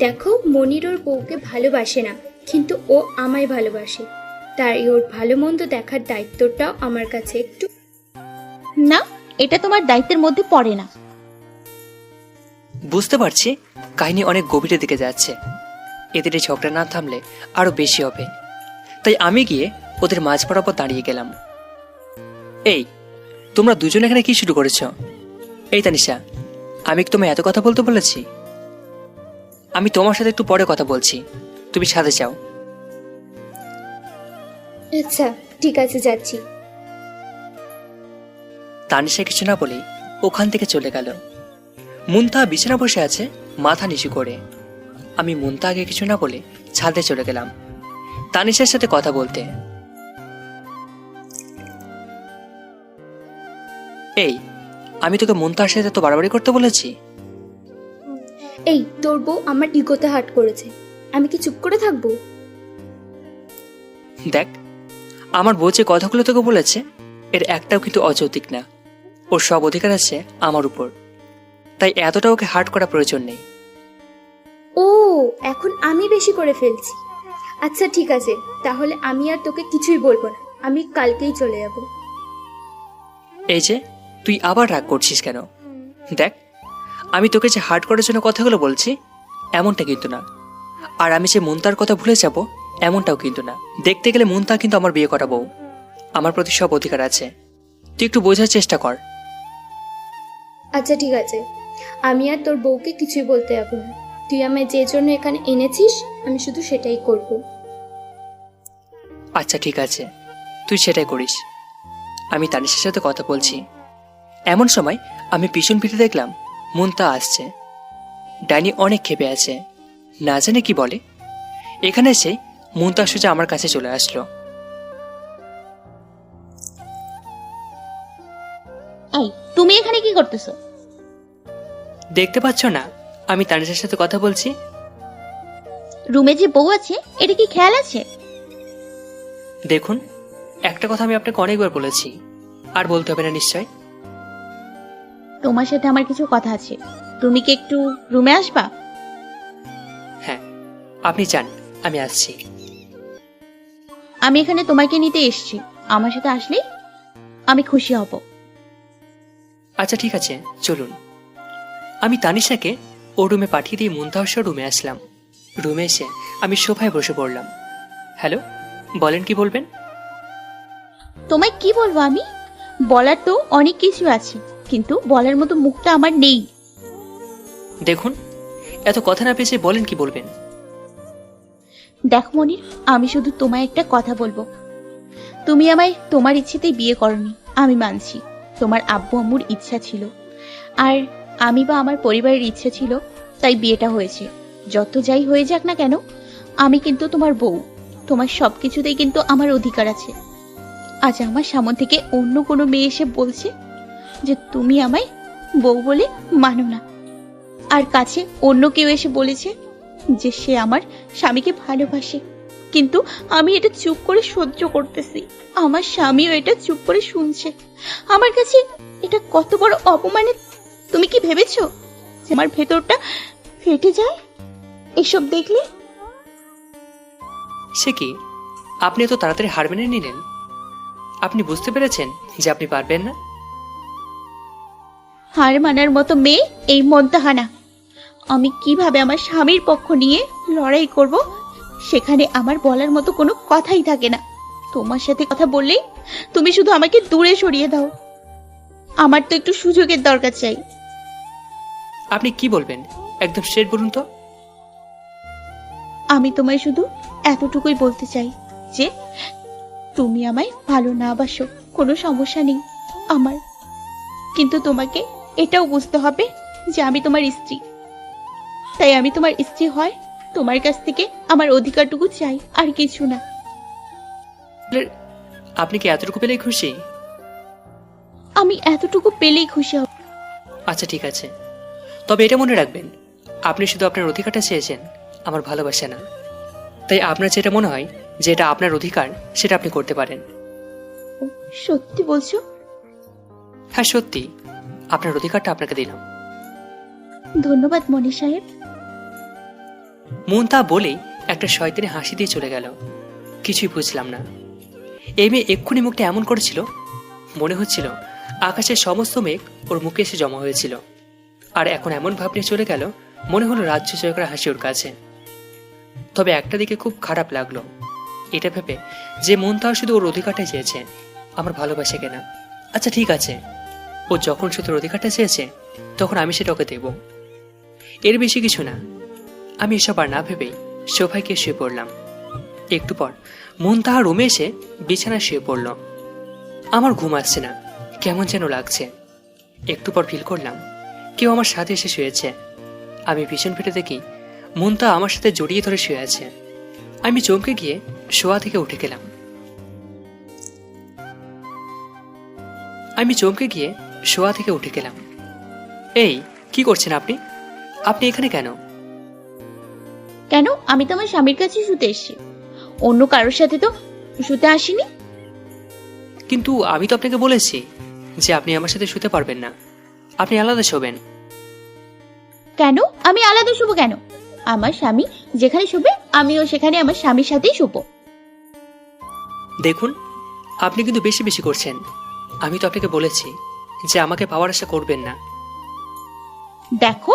S8: দেখো, মনির ওর বউকে ভালোবাসে না, কিন্তু ও আমায় ভালোবাসে। তাই ওর ভালো মন্দ দেখার দায়িত্বটাও আমার কাছে একটু।
S6: না, এটা তোমার দায়িত্বের মধ্যে পড়ে না।
S1: বুঝতে পারছি কাহিনী অনেক গভীরের দিকে যাচ্ছে। এদের এই ঝগড়া না থামলে আরো বেশি হবে। তাই আমি গিয়ে ওদের মাঝ বরাবর দাঁড়িয়ে গেলাম। এই, তোমরা দুজন এখানে কি শুরু করেছো? এই তানিশা, আমি কি তোমায় এত কথা বলতে বলেছি? আমি তোমার সাথে একটু পরে কথা বলছি, তুমি সাথে যাও।
S8: আচ্ছা, ঠিক আছে, যাচ্ছি।
S1: তানিশা কিছু না বলেই ওখান থেকে চলে গেল। মুনতাহা বিছানা বসে আছে মাথা নিচু করে। আমি মুনতাহাকে কিছু না বলে ছাদে চলে গেলাম তানিশার সাথে কথা বলতে। এই, আমি তোকে মুনতাহার সাথে তো বাড়াবাড়ি করতে বলেছি।
S8: এই, তোর বউ আমার ইগোতে হাট করেছে, আমি কি চুপ করে থাকবো?
S1: দেখ, আমার বউ যে কথাগুলো তোকে বলেছে এর একটাও কিন্তু অযৌক্তিক না। ওর সব অধিকার আছে আমার উপর, তাই এতটা ওকে হার্ট করা প্রয়োজন নেই।
S8: ও, এখন আমি বেশি করে ফেলছি। আচ্ছা ঠিক আছে, তাহলে আমি আর তোকে কিছুই বলবো না, আমি কালকেই চলে যাব।
S1: এই যে তুই আবার রাগ করছিস কেন? দেখ, আমি তোকে যে হার্ট করার জন্য কথাগুলো বলছি এমনটা কিন্তু না। আর আমি যে মুনতার কথা ভুলে যাব এমনটাও কিন্তু না। দেখতে গেলে মুনতা কিন্তু আমার বিয়ে করা বউ, আমার প্রতি সব অধিকার আছে। তুই একটু বোঝার চেষ্টা কর।
S8: আচ্ছা ঠিক আছে, আমি আর তোর বউকে কিছুই বলতে যাবো না। তুই আমায় যে জন্য এখানে এনেছিস আমি শুধু সেটাই করব।
S1: আচ্ছা ঠিক আছে, তুই সেটাই করিস। আমি তানিশের সাথে কথা বলছি। এমন সময় আমি পিছন ফিরে দেখলাম মুনতা আসছে। ডাইনি অনেক ক্ষেপে আছে, না জানে কি বলে। এখানে এসে মুনতা সোজা আমার কাছে চলে আসলো।
S6: এই তুমি এখানে কি করতেছো?
S1: দেখতে পাচ্ছ না আমি তানিশের সাথে কথা বলছি?
S6: রুমে যে বউ আছে এটা কি খেয়াল আছে?
S1: দেখুন, একটা কথা আমি আপনাকে অনেকবার বলেছি, আর বলতে হবে না নিশ্চয়।
S6: তোমার সাথে আমার কিছু কথা আছে, তুমি কি একটু রুমে আসবা?
S1: হ্যাঁ, আপনি যান, আমি আসছি।
S6: আমি এখানে তোমাকে নিতে এসেছি, আমার সাথে আসলেই আমি খুশি হব।
S1: আচ্ছা ঠিক আছে, চলুন। আমি তানিশাকে ও রুমে পাঠিয়ে দিয়ে মুনতাহার রুমে আসলাম। রুমে এসে আমি সোফায় বসে পড়লাম। হ্যালো, বলেন কি বলবেন?
S6: তোমায় কি বলবো আমি? বলার তো অনেক কিছু আছে, কিন্তু বলার মতো মুখটা আমার নেই।
S1: দেখুন, এত কথা না পেয়েছে বলেন কি বলবেন।
S6: দেখো মনির, আমি শুধু তোমায় একটা কথা বলবো। তুমি আমায় তোমার ইচ্ছেতেই বিয়ে করনি, আমি মানছি। তোমার আব্বু আম্মুর ইচ্ছা ছিল, আর আমি বা আমার পরিবারের ইচ্ছে ছিল, তাই বিয়েটা হয়েছে। যত যাই হয়ে যাক না কেন, আমি কিন্তু তোমার বউ। তোমার সবকিছুতেই কিন্তু আমার অধিকার আছে। আজ আমার সামনে থেকে অন্য কোনো মেয়ে এসে বলছে যে তুমি আমায় বউ বলে মানো না, আর কাছে অন্য কেউ এসে বলেছে যে সে আমার স্বামীকে ভালোবাসে, কিন্তু আমি এটা চুপ করে সহ্য করতেছি। আমার স্বামীও এটা চুপ করে শুনছে। আমার কাছে এটা কত বড় অপমানের। তুমি কি ভেবেছো যে আমার ভেতরটা ফেটে যায় এসব দেখলে?
S1: সে কি, আপনি এত তাড়াতাড়ি হার মেনে নিলেন? আপনি বুঝতে পেরেছেন যে আপনি পারবেন না?
S6: হার মানার মতো মেয়ে এই মন্তাহানা। আমি কিভাবে আমার স্বামীর পক্ষ নিয়ে লড়াই করব, সেখানে আমার বলার মতো কোনো কথাই থাকে না। তোমার সাথে কথা বললেই তুমি শুধু আমাকে দূরে সরিয়ে দাও। আমার তো একটু সুযোগের দরকার চাই।
S1: আপনি কি বলবেন একদম স্ট্রেট বলুন তো।
S6: আমি তোমায় শুধু এতটুকুই বলতে চাই যে তুমি আমায় ভালো না বাসো, কোনো সমস্যা নেই আমার, কিন্তু তোমাকে এটাও বুঝতে হবে যে আমি তোমার স্ত্রী। তাই আমি তোমার স্ত্রী হয় তোমার কাছ থেকে আমার অধিকারটুকু চাই, আর কিছু না।
S1: আপনি কি এতটুকু পেলেই খুশি?
S6: আমি এতটুকু পেলেই খুশি হব।
S1: আচ্ছা ঠিক আছে, তবে এটা মনে রাখবেন, আপনি শুধু আপনার অধিকারটা চেয়েছেন, আমার ভালোবাসা না। তাই আপনার যেটা মনে হয় যে এটা আপনার অধিকার, সেটা আপনি করতে পারেন।
S6: সত্যি বলছো?
S1: হ্যাঁ সত্যি, আপনার অধিকারটা আপনাকে দিলাম।
S6: ধন্যবাদ মনির সাহেব।
S1: মন তা বলেই একটা শয়তানি হাসি দিয়ে চলে গেল। কিছুই বুঝলাম না। এই মেয়ে এক্ষুনি মুখটা এমন করেছিল, মনে হচ্ছিল আকাশের সমস্ত মেঘ ওর মুখে এসে জমা হয়েছিল। আর এখন এমন ভাব নিয়ে চলে গেল, মনে হলো রাজ্য জয় করা হাসি ওর কাছে। তবে একটা দিকে খুব খারাপ লাগলো, এটা ভেবে যে মন তাও শুধু ওর অধিকারটাই চেয়েছে, আমার ভালোবাসে কেনা। আচ্ছা ঠিক আছে, ও যখন শুধু ওর অধিকারটা চেয়েছে, তখন আমি সেটা ওকে দেব, এর বেশি কিছু না। আমি এসব আর না ভেবেই সোফায় গিয়ে শুয়ে পড়লাম। একটু পর মন তাহার রুমে এসে বিছানায় শুয়ে পড়ল। আমার ঘুম আসছে না, কেমন যেন লাগছে। একটু পর ফিল করলাম কেউ আমার সাথে এসে শুয়েছে। আমি পিছন ফিরে দেখি মনতা আমার সাথে জড়িয়ে ধরে শুয়ে আছে। আমি চমকে গিয়ে শোয়া থেকে উঠে গেলাম। এই কি করছেন আপনি? আপনি এখানে কেন?
S6: কেন? আমি তো আমার স্বামীর কাছে শুতে এসেছি, অন্য কারোর সাথে তো শুতে আসিনি।
S1: কিন্তু আমি তো আপনাকে বলেছি যে আপনি আমার সাথে শুতে পারবেন না, আপনি আলাদা শোবেন।
S6: কেন? আমি আলাদা শুবো কেন? আমার স্বামী যেখানে শুবে আমিও সেখানে আমার স্বামীর সাথেই শুবো।
S1: দেখুন, আপনি কিন্তু বেশি বেশি করছেন। আমি তো আপনাকে বলেছি যে আমাকে পাওয়ার আশা করবেন না।
S6: দেখো,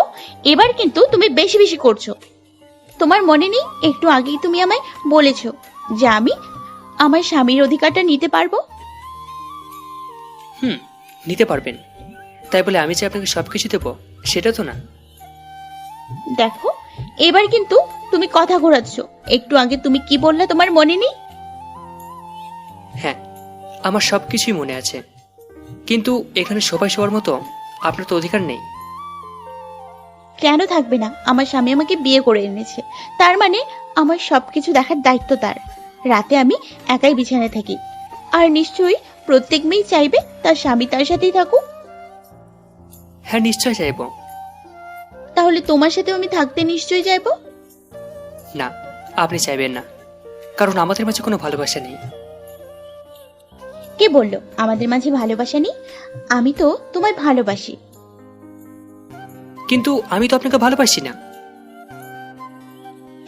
S6: এবার কিন্তু তুমি বেশি বেশি করছো। তোমার মনে নেই একটু আগেই তুমি আমায় বলেছো যে আমি আমার স্বামীর অধিকারটা নিতে পারবো?
S1: নিতে পারবেন, তাই বলে আমি যে আপনাকে সবকিছু দেবো সেটা তো না।
S6: দেখো, এবার কিন্তু তুমি কথা ঘোরাচ্ছ। একটু আগে তুমি কি বললে তোমার মনে নেই?
S1: হ্যাঁ, আমার সব কিছুই মনে আছে, কিন্তু এখানে সবাই সবার মতো আপনার তো অধিকার নেই।
S6: কেন থাকবে না? আমার স্বামী আমাকে বিয়ে করে এনেছে, তার মানে আমার সবকিছু দেখার দায়িত্ব তার। রাতে আমি একাই বিছানায় থাকি, আর নিশ্চয়ই প্রত্যেক মেয়েই চাইবে তার স্বামী তার সাথেই থাকুক।
S1: হ্যাঁ, নিশ্চয় চাইব।
S6: তাহলে তোমার সাথেও আমি থাকতে নিশ্চয়ই চাইবো।
S1: না, আপনি চাইবেন না, কারণ আমাদের মাঝে কোনো ভালোবাসা নেই।
S6: কে বললো আমাদের মাঝে ভালোবাসা নেই? আমি তো তোমায় ভালোবাসি।
S1: কিন্তু আমি তো আপনাকে ভালোবাসি না।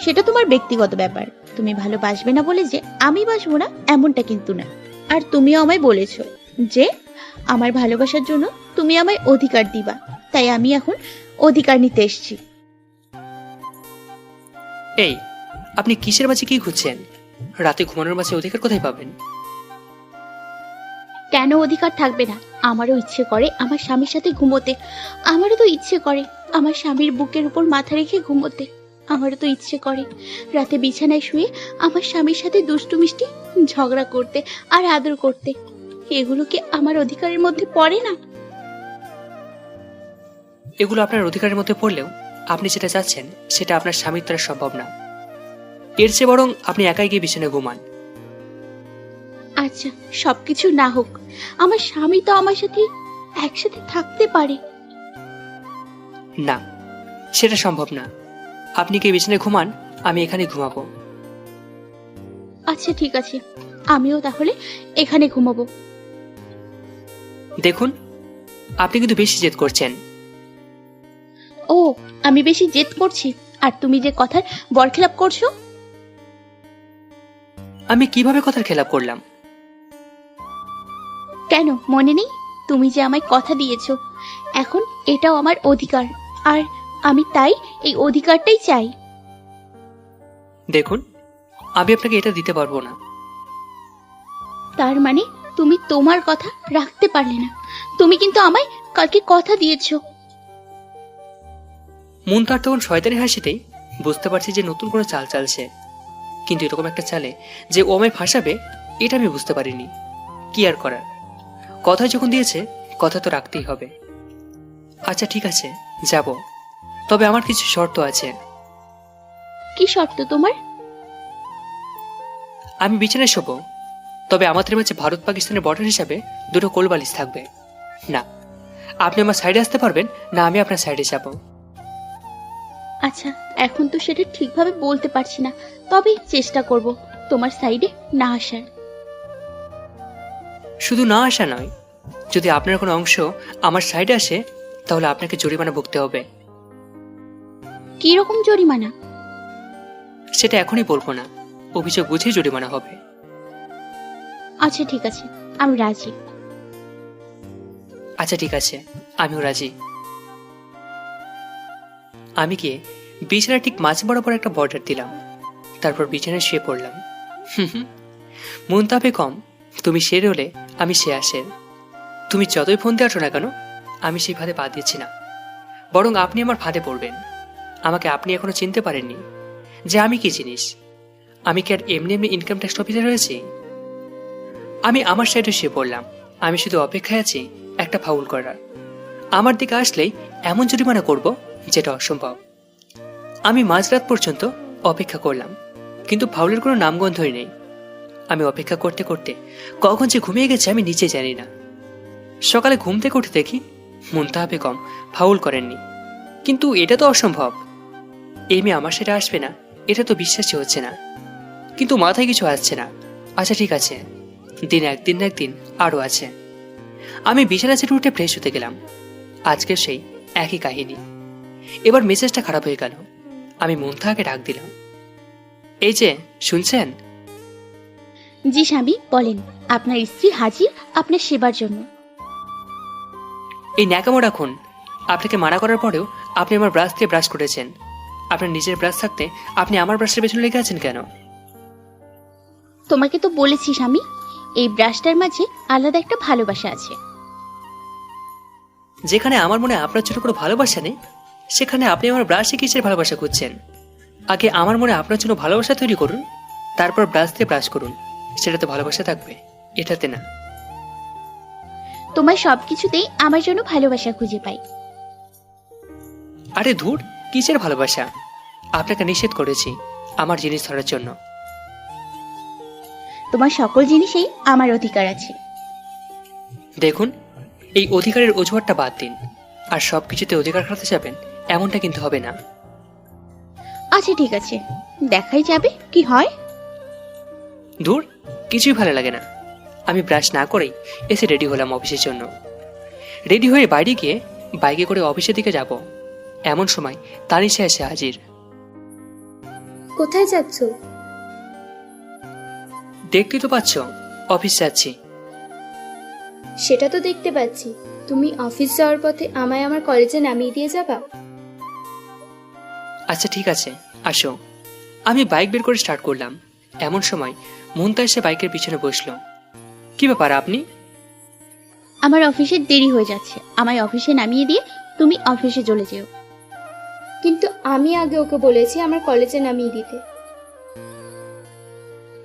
S6: সেটা তোমার ব্যক্তিগত ব্যাপার। তুমি ভালোবাসবে না বলে যে আমি বাসবো না এমনটা কিন্তু না। আর তুমিও আমায় বলেছো যে আমার ভালোবাসার জন্য তুমি আমায় অধিকার দিবা, তাই আমি এখন অধিকার নিতে এসেছি।
S1: এই, আপনি কিসের মাঝে কি খুঁজছেন? রাতে ঘুমানোর মাঝে অধিকার কোথায় পাবেন?
S6: কেন অধিকার থাকবে না? আমারও ইচ্ছে করে আমার স্বামীর সাথে ঘুমোতে, আমারও তো ইচ্ছে করে আমার স্বামীর বুকের উপর মাথা রেখে ঘুমোতে, আমারও তো ইচ্ছে করে রাতে বিছানায় শুয়ে আমার স্বামীর সাথে দুষ্টু মিষ্টি ঝগড়া করতে আর আদর করতে। এগুলো কি আমার অধিকারের মধ্যে পড়ে না?
S1: এগুলো আপনার অধিকারের মধ্যে পড়লেও আপনি যেটা চাচ্ছেন সেটা আপনার স্বামীর দ্বারা সম্ভব না। এর চেয়ে বরং আপনি একাই গিয়ে বিছানায় ঘুমান।
S6: আচ্ছা, সবকিছু না হোক, আমার স্বামী তো আমার সাথে একসাথে থাকতে পারে।
S1: না, সেটা সম্ভব না। আপনি গিয়ে বিছানায় ঘুমান, আমি এখানে ঘুমাবো।
S6: আচ্ছা ঠিক আছে, আমিও তাহলে এখানে ঘুমাবো।
S1: দেখুন, আপনি কিন্তু বেশি জেদ করছেন।
S6: ও, আমি বেশি জেদ করছি? আর তুমি যে কথার বরখেলাপ করছো।
S1: আমি কিভাবে কথার খেলাপ করলাম?
S6: কেন মনে নেই? তুমি যে আমায় কথা দিয়েছো, এখন এটাও আমার অধিকার, আর আমি তাই এই অধিকারটাই চাই।
S1: দেখুন, আমি আপনাকে এটা দিতে পারবো না।
S6: তার মানে তুমি তোমার কথা রাখতে পারলে না? তুমি কিন্তু আমায় কালকে কথা দিয়েছো।
S1: মন তার তখন শয়তানি হাসিতেই বুঝতে পারছি যে নতুন কোনো চাল চালছে, কিন্তু এরকম একটা চালে যে ও আমায় ফাঁসাবে এটা আমি বুঝতে পারিনি। কি আর করার, কথা যখন দিয়েছে কথা তো রাখতেই হবে। আচ্ছা ঠিক আছে, যাব, তবে আমার কিছু শর্ত আছে।
S6: কি শর্ত তোমার?
S1: আমি বিছানায় শোবো, তবে আমাদের মাঝে ভারত পাকিস্তানের বর্ডার হিসাবে দুটো কোলবালিশ থাকবে না। আপনি আমার সাইডে আসতে পারবেন না, আমি আপনার সাইডে যাব।
S6: আচ্ছা, এখন তো সেটা ঠিকভাবে বলতে পারছি না, তবে চেষ্টা করব তোমার সাইডে না আসার।
S1: শুধু না আসা নয়, যদি আপনার কোনো অংশ আমার সাইডে আসে তাহলে আপনাকে জরিমানা ভুগতে হবে।
S6: কি রকম জরিমানা?
S1: সেটা এখনই বলবো না, অভিযোগ বুঝেই জরিমানা হবে।
S6: আচ্ছা ঠিক আছে, আমি রাজি।
S1: আচ্ছা ঠিক আছে, আমিও রাজি। আমি গিয়ে বিছানার ঠিক মাঝ বরাবর একটা বর্ডার দিলাম, তারপর বিছানায় শুয়ে পড়লাম। মনতাপে কম, তুমি সে রোলে আমি সে আসে। তুমি যতই ফোন দিয়ে আসো না কেন, আমি সেই ফাঁদে পা দিচ্ছি না, বরং আপনি আমার ফাঁদে পড়বেন। আমাকে আপনি এখনো চিনতে পারেননি যে আমি কি জিনিস। আমি কি আর এমনি এমনি ইনকাম ট্যাক্স অফিসে রয়েছি? আমি আমার সাইডে শুয়ে পড়লাম। আমি শুধু অপেক্ষায় আছি একটা ফাউল করার। আমার দিকে আসলেই এমন জরিমানা করব যেটা অসম্ভব। আমি মাঝরাত পর্যন্ত অপেক্ষা করলাম, কিন্তু ফাউলের কোনো নামগন্ধই নেই। আমি অপেক্ষা করতে করতে কখন যে ঘুমিয়ে গেছে আমি নিজে জানি না। সকালে ঘুম থেকে উঠে দেখি মুনতাহা বেগম ফাউল করেননি, কিন্তু এটা তো অসম্ভব। এই মেয়ে আমার সাথে আসবে না, এটা তো বিশ্বাসই হচ্ছে না, কিন্তু মাথায় কিছু আসছে না। আচ্ছা ঠিক আছে, দিন একদিন না একদিন আরও আছে। আমি বিছানা ছেড়ে উঠে ফ্রেশ হতে গেলাম। আজকে সেই একই কাহিনী। এবার মেসেজটা খারাপ হয়ে গেল। আমি মুনতাহাকে ডাক দিলাম। এই যে শুনছেন?
S6: জি স্বামী, বলেন। আপনার স্ত্রী হাজির আপনার সেবার জন্য।
S1: এই ন্যাকামো রাখুন। আপনাকে মানা করার পরেও আপনি আমার ব্রাশ দিয়ে ব্রাশ করেছেন। আপনার নিজের ব্রাশ থাকতে আপনি আমার ব্রাশের পেছনে লেগে আছেন কেন?
S6: তোমাকে তো বলেছি স্বামী, এই ব্রাশটার মাঝে আলাদা একটা ভালোবাসা আছে।
S1: যেখানে আমার মনে আপনার জন্য কোনো ভালোবাসা নেই, সেখানে আপনি আমার ব্রাশে কিসের ভালোবাসা খুঁজছেন? আগে আমার মনে আপনার জন্য ভালোবাসা তৈরি করুন, তারপর ব্রাশ দিয়ে ব্রাশ করুন, সেটাতে ভালোবাসা থাকবে, এটাতে না।
S6: তোমার সবকিছুতেই আমার জন্য ভালোবাসা খুঁজে পাই।
S1: আরে ধুর, কিসের ভালোবাসা? আপনাকে নিষেধ করেছি আমার জিনিস ধরার জন্য।
S6: তোমার সকল জিনিসেই আমার অধিকার আছে।
S1: দেখুন, এই অধিকারের অজুহাতটা বাদ দিন, আর সবকিছুতে অধিকার খাটাতে যাবেন এমনটা কিন্তু হবে না।
S6: আচ্ছা ঠিক আছে, দেখাই যাবে কি হয়।
S1: ধুর, কিছুই ভালো লাগে না। আমি ব্রাশ না করেই এসে রেডি হলাম অফিসের জন্য। রেডি হয়ে বাইরে গিয়ে বাইকে করে অফিসের দিকে যাব, এমন সময় তানিশা এসে হাজির।
S8: কোথায় যাচ্ছ?
S1: দেখতেই তো পাচ্ছ, অফিস যাচ্ছি।
S8: সেটা তো দেখতে পাচ্ছি, তুমি অফিস যাওয়ার পথে আমায় আমার কলেজে নামিয়ে দিয়ে যাবা?
S1: আচ্ছা ঠিক আছে, আসো। আমি বাইক বের করে স্টার্ট করলাম, এমন সময় মুনতা এসে বাইকের পিছনে বসলো। কি ব্যাপার আপনি?
S6: আমার অফিসের দেরি হয়ে যাচ্ছে, আমায় অফিসে নামিয়ে দিয়ে তুমি অফিসে চলে যেও।
S8: কিন্তু আমি আগে ওকে বলেছি আমার কলেজে নামিয়ে দিতে।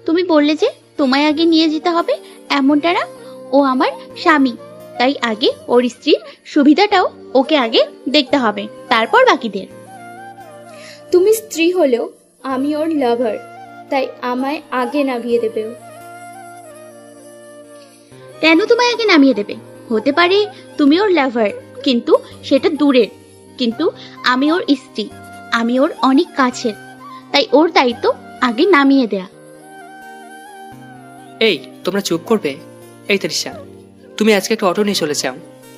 S6: তুমি বললে যে তোমায় আগে নিয়ে যেতে হবে, এমনটা না। ও আমার স্বামী, তাই আগে ওর স্ত্রীর সুবিধাটাও ওকে আগে দেখতে হবে, তারপর বাকিদের।
S8: তুমি স্ত্রী হলেও আমি ওর লাভার, তাই আমায় আগে নামিয়ে দেবে ও।
S6: কেন তোমায় আগে নামিয়ে দেবে? হতে পারে তুমি ওর লাভার, কিন্তু সেটা দূরের। কিন্তু আমি ওর স্ত্রী, আমি ওর অনেক কাছের, তাই ওর দায়িত্ব আগে নামিয়ে দেয়া।
S1: এই, তোমরা চুপ করবে? এই তানিশা, তুমি আজকে একটা অটো নিয়ে চলে যাও,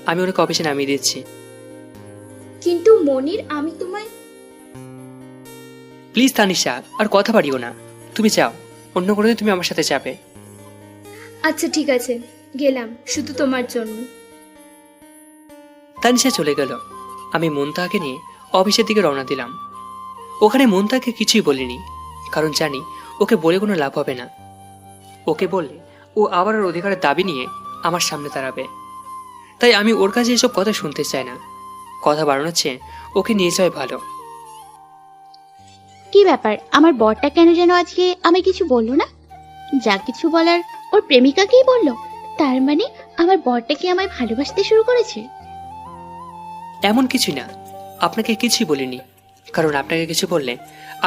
S1: আমি ওনাকে অফিসে নামিয়ে দিচ্ছি।
S8: কিন্তু মনির, আমি তোমায়।
S1: প্লিজ তানিশা, আর কথা বাড়িও না। তুমি যাও, অন্য কোনো দিন তুমি আমার সাথে যাবে।
S8: আচ্ছা ঠিক আছে, গেলাম শুধু তোমার জন্য।
S1: তানিশা চলে গেল। আমি মুনতাহাকে নিয়ে অফিসের দিকে রওনা দিলাম। ওখানে মুনতাহাকে কিছুই বলিনি, কারণ জানি ওকে বলে কোনো লাভ হবে না। ওকে বললে ও আবার ওর অধিকারের দাবি নিয়ে আমার সামনে দাঁড়াবে, তাই আমি ওর কাছে এসব কথা শুনতে চাই না। কথা বাড়ানোর চেয়ে ওকে নিয়ে যাওয়াই ভালো।
S6: কি ব্যাপার, আমার বরটা কেন যেন আজকে আমি কিছু বললো না? যা কিছু বলার ওর প্রেমিকাকেই বললো, তার মানে আমার বরটা কি আমায় ভালোবাসতে শুরু করেছে?
S1: এমন কিছু না, আপনাকে কিছুই বলিনি, কারণ আপনাকে কিছু বললে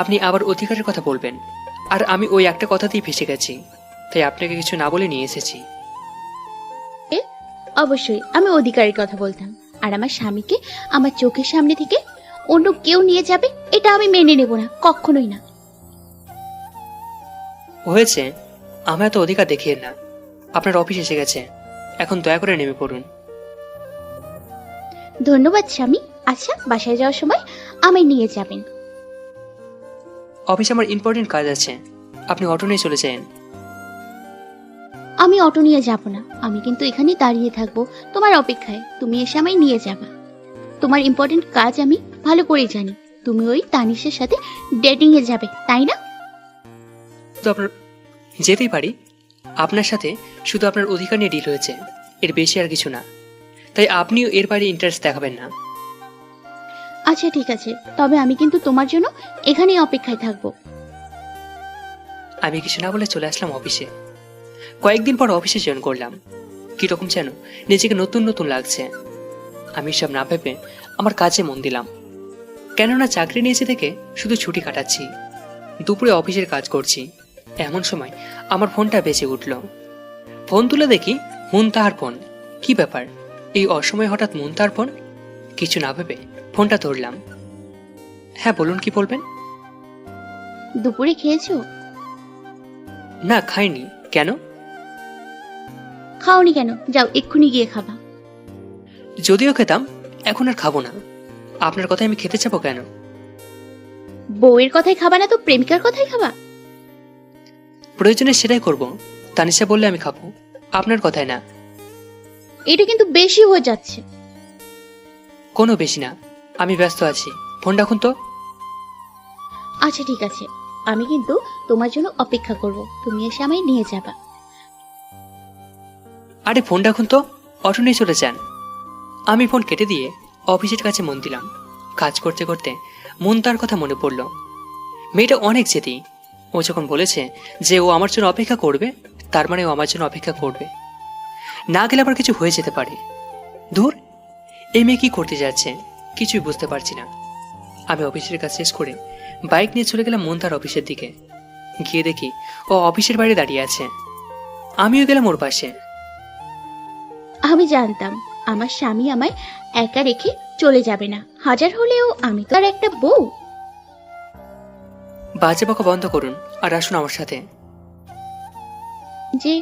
S1: আপনি আবার অধিকারের কথা বলবেন, আর আমি ওই একটা কথাতেই ফেসে গেছি, তাই আপনাকে কিছু না বলে নিয়ে এসেছি।
S6: অবশ্যই আমি অধিকারের কথা বলতাম, আর আমার স্বামীকে আমার চোখের সামনে থেকে অন্য কেউ নিয়ে যাবে এটা আমি মেনে নেব না, কখনোই না।
S1: হয়েছে, আমার এত অধিকার দেখিয়ে না। আপনার অফিস এসে গেছে, এখন দয়া করে নেমে পড়ুন।
S6: ধন্যবাদ স্বামী। আচ্ছা, বাসায় যাওয়ার সময় আমায় নিয়ে যাবেন।
S1: অফিসে আমার ইম্পর্টেন্ট কাজ আছে, আপনি অটো নিয়ে চলে যান।
S6: আমি অটো নিয়ে যাব না, আমি কিন্তু এখানেই দাঁড়িয়ে থাকবো তোমার অপেক্ষায়, তুমি এসে আমায় নিয়ে যাবা। তোমার ইম্পর্টেন্ট কাজ আমি ভালো করেই জানি, তুমি ওই তানিশের সাথে ডেটিং এ যাবে, তাই না?
S1: তো আপনার যেতেই পারি, আপনার সাথে শুধু আপনার অধিকার নিয়ে ডিল হয়েছে, এর বেশি আর কিছু না, তাই আপনিও এর বাইরে ইন্টারেস্ট দেখাবেন না।
S6: আচ্ছা ঠিক আছে, তবে আমি কিন্তু তোমার জন্য এখানেই অপেক্ষায় থাকবো।
S1: আমি কিছু না বলে চলে আসলাম অফিসে। কয়েকদিন পর অফিসে জয়েন করলাম। কিরকম যেন নিজেকে নতুন নতুন লাগছে। আমি সব না ভেবে আমার কাজে মন দিলাম, কেননা চাকরি নিয়েছে থেকে শুধু ছুটি কাটাচ্ছি, দুপুরে অফিসের কাজ করছি। এমন সময় আমার ফোনটা বেজে উঠল। ফোন তুলে দেখি মুনতাহার ফোন। কি ব্যাপার, এই অসময়ে হঠাৎ মুনতাহার ফোন? কিছু না ভেবে ফোনটা ধরলাম। হ্যাঁ বলুন, কি বলবেন?
S6: দুপুরে খেয়েছো?
S1: না, খাইনি। কেন?
S6: খাওনি কেন? যাও এক্ষুনি গিয়ে খাবা।
S1: যদিও খেতাম, এখন আর খাবো না। আপনার কথায় আমি খেতে যাবো কেন?
S6: বউয়ের কথাই খাবা না তো প্রেমিকার কথাই খাবা?
S1: প্রয়োজনে সেটাই করব। তানিশা বললে আমি খাবো, আপনার কথায় না।
S6: এটা কিন্তু বেশি হয়ে যাচ্ছে।
S1: কোনো বেশি না, আমি ব্যস্ত আছি, ফোন রাখুন তো।
S6: আচ্ছা ঠিক আছে, আমি কিন্তু তোমার জন্য অপেক্ষা করব, তুমি এসে আমায় নিয়ে যাবা।
S1: আরে ফোন রাখুন তো, অটো নিয়ে চলে যান। আমি ফোন কেটে দিয়ে অফিসের কাছে মন দিলাম। কাজ করতে করতে মুনতার কথা মনে পড়ল। মেয়েটা অনেক জেদি। ও যখন বলেছে যে ও আমার জন্য অপেক্ষা করবে, তার মানে ও আমার জন্য অপেক্ষা করবে। না গেলে আবার কিছু হয়ে যেতে পারে। দূর, এই মেয়ে কি করতে যাচ্ছে কিছুই বুঝতে পারছি না। আমি অফিসের কাজ শেষ করে বাইক নিয়ে চলে গেলাম মন্তার অফিসের দিকে। গিয়ে দেখি ও অফিসের বাইরে দাঁড়িয়ে আছে। আমিও গেলাম ওর পাশে।
S6: আমি জানতাম আমার স্বামী আমায় একা রেখে চলে যাবে না, হাজার হলেও আমি তো আর একটা বউ।
S1: বাজে বকা বন্ধ করুন আর আসুন আমার সাথে।
S6: যে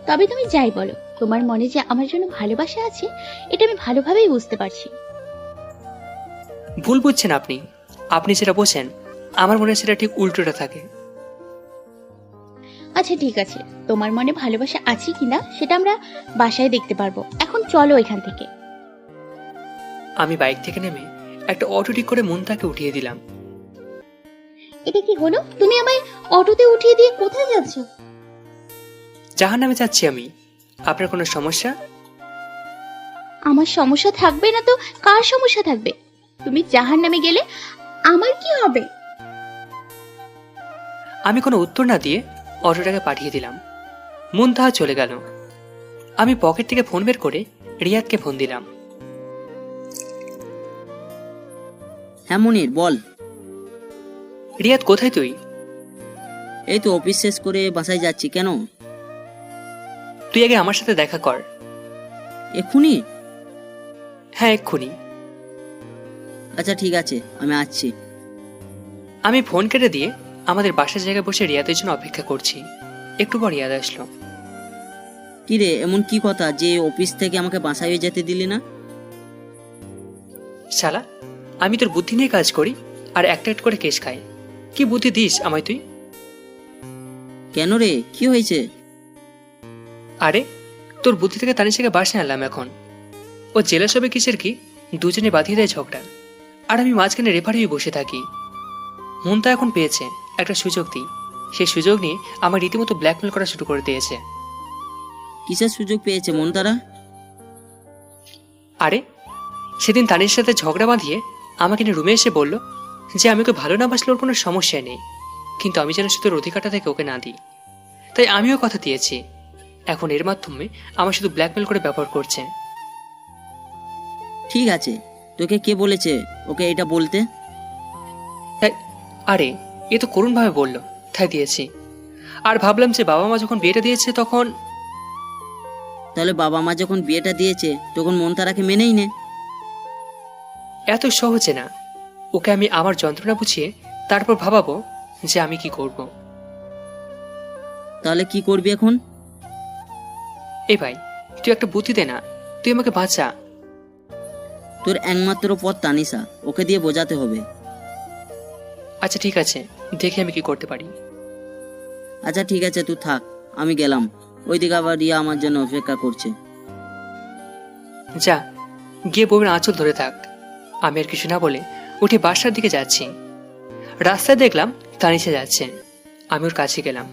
S6: তবে তুমি যাই বলো, তোমার মনে যে আমার জন্য ভালোবাসা আছে এটা আমি ভালোভাবেই বুঝতে পারছি।
S1: ভুল বুঝছেন আপনি। আপনি যেটা বোঝেন আমার মনে হয় সেটা ঠিক উল্টোটা থাকে।
S6: আচ্ছা ঠিক আছে, তোমার মনে ভালোবাসা আছে কিনা সেটা আমরা বাসায় দেখতে পারবো। এখন চলো এখান থেকে।
S1: আমি বাইক থেকে নেমে একটা অটো ঠিক করে মন্তাকে উঠিয়ে দিলাম।
S6: এটা কি হলো? তুমি আমায় অটোতে উঠিয়ে দিয়ে কোথায় যাচ্ছ?
S1: জাহান্নামে যাচ্ছি আমি। আপনার কোনো সমস্যা?
S6: আমার সমস্যা থাকবে না তো কার সমস্যা থাকবে? তুমি জাহান্নামে গেলে আমার কি হবে?
S1: আমি কোনো উত্তর না দিয়ে অটোটাকে পাঠিয়ে দিলাম। মুনতাহা চলে গেল। আমি পকেট থেকে ফোন বের করে রিয়াদকে ফোন দিলাম।
S3: হ্যাঁ মনির, বল।
S1: রিয়াদ, কোথায় তুই?
S3: এই তো অফিস শেষ করে বাসায় যাচ্ছি। কেন?
S1: তুই আগে আমার সাথে দেখা কর।
S3: এক্ষুনি?
S1: হ্যাঁ, এক্ষুনি।
S3: আচ্ছা ঠিক আছে, আমি আসছি।
S1: আমি ফোন কেটে দিয়ে আমাদের বাসার জায়গায় বসে রিয়াদের জন্য অপেক্ষা করছি। একটু পর রিয়াদ আসলো।
S3: কি রে, এমন কি কথা যে অফিস থেকে আমাকে বাসায় যেতে দিলি না?
S1: শালা, আমি তোর বুদ্ধি নিয়ে কাজ করি আর একটা একটা করে কেস খাই। কি বুদ্ধি দিস আমায় তুই?
S3: কেন রে, কি হয়েছে?
S1: আরে, তোর বুদ্ধি থেকে তানিশাকে বাসায় আনলাম এখন। ও জেলাস হবে কিসের কি, দুজনে বাঁধিয়ে দেয় ঝগড়া, আর আমি মাঝখানে রেফারি হয়ে বসে থাকি। মনটা এখন পেয়েছে একটা সুযোগ দিই, সেই সুযোগ নিয়ে আমার রীতিমতো ব্ল্যাকমেল করা শুরু করে দিয়েছে।
S3: কিসের সুযোগ পেয়েছে মন তারা?
S1: আরে, সেদিন তানির সাথে ঝগড়া বাঁধিয়ে আমাকে নিয়ে রুমে এসে বলল যে আমি ওকে ভালো না বাসলে ওর কোনো সমস্যা নেই, কিন্তু আমি যেন শুধু ওর অধিকারটা থেকে ওকে না দিই। তাই আমিও কথা দিয়েছি। এখন এর মাধ্যমে আমার শুধু ব্ল্যাকমেল করে ব্যবহার করছে।
S3: ঠিক আছে, তোকে কে বলেছে ওকে এটা বলতে?
S1: আরে, এ তো করুণভাবে বলল, তাই দিয়েছি। আর ভাবলাম যে বাবা মা যখন বিয়েটা দিয়েছে তখন।
S3: তাহলে বাবা মা যখন বিয়েটা দিয়েছে তখন মন তারাকে মেনেই নে।
S1: এত সহজে না। ওকে আমি আমার যন্ত্রণা বুঝিয়ে তারপর ভাবাবো যে আমি কি করব।
S3: তাহলে কি করবি এখন?
S1: এই ভাই, তুই একটা বুদ্ধি দে না, তুই আমাকে বাঁচা।
S3: তোর একমাত্র পথ তানিশা, ওকে দিয়ে বোঝাতে হবে।
S1: আচ্ছা ঠিক আছে, দেখি আমি কি করতে পারি।
S3: আচ্ছা ঠিক আছে, তুই থাক, আমি গেলাম। ওইদিকে আবার রিয়া আমার জন্য অপেক্ষা করছে।
S1: যা, গিয়ে বউয়ের আঁচল ধরে থাক। আমি আর কিছু না বলে উঠে বাসার দিকে যাচ্ছি। রাস্তায় দেখলাম তানিশা যাচ্ছে। আমি ওর কাছে গেলাম।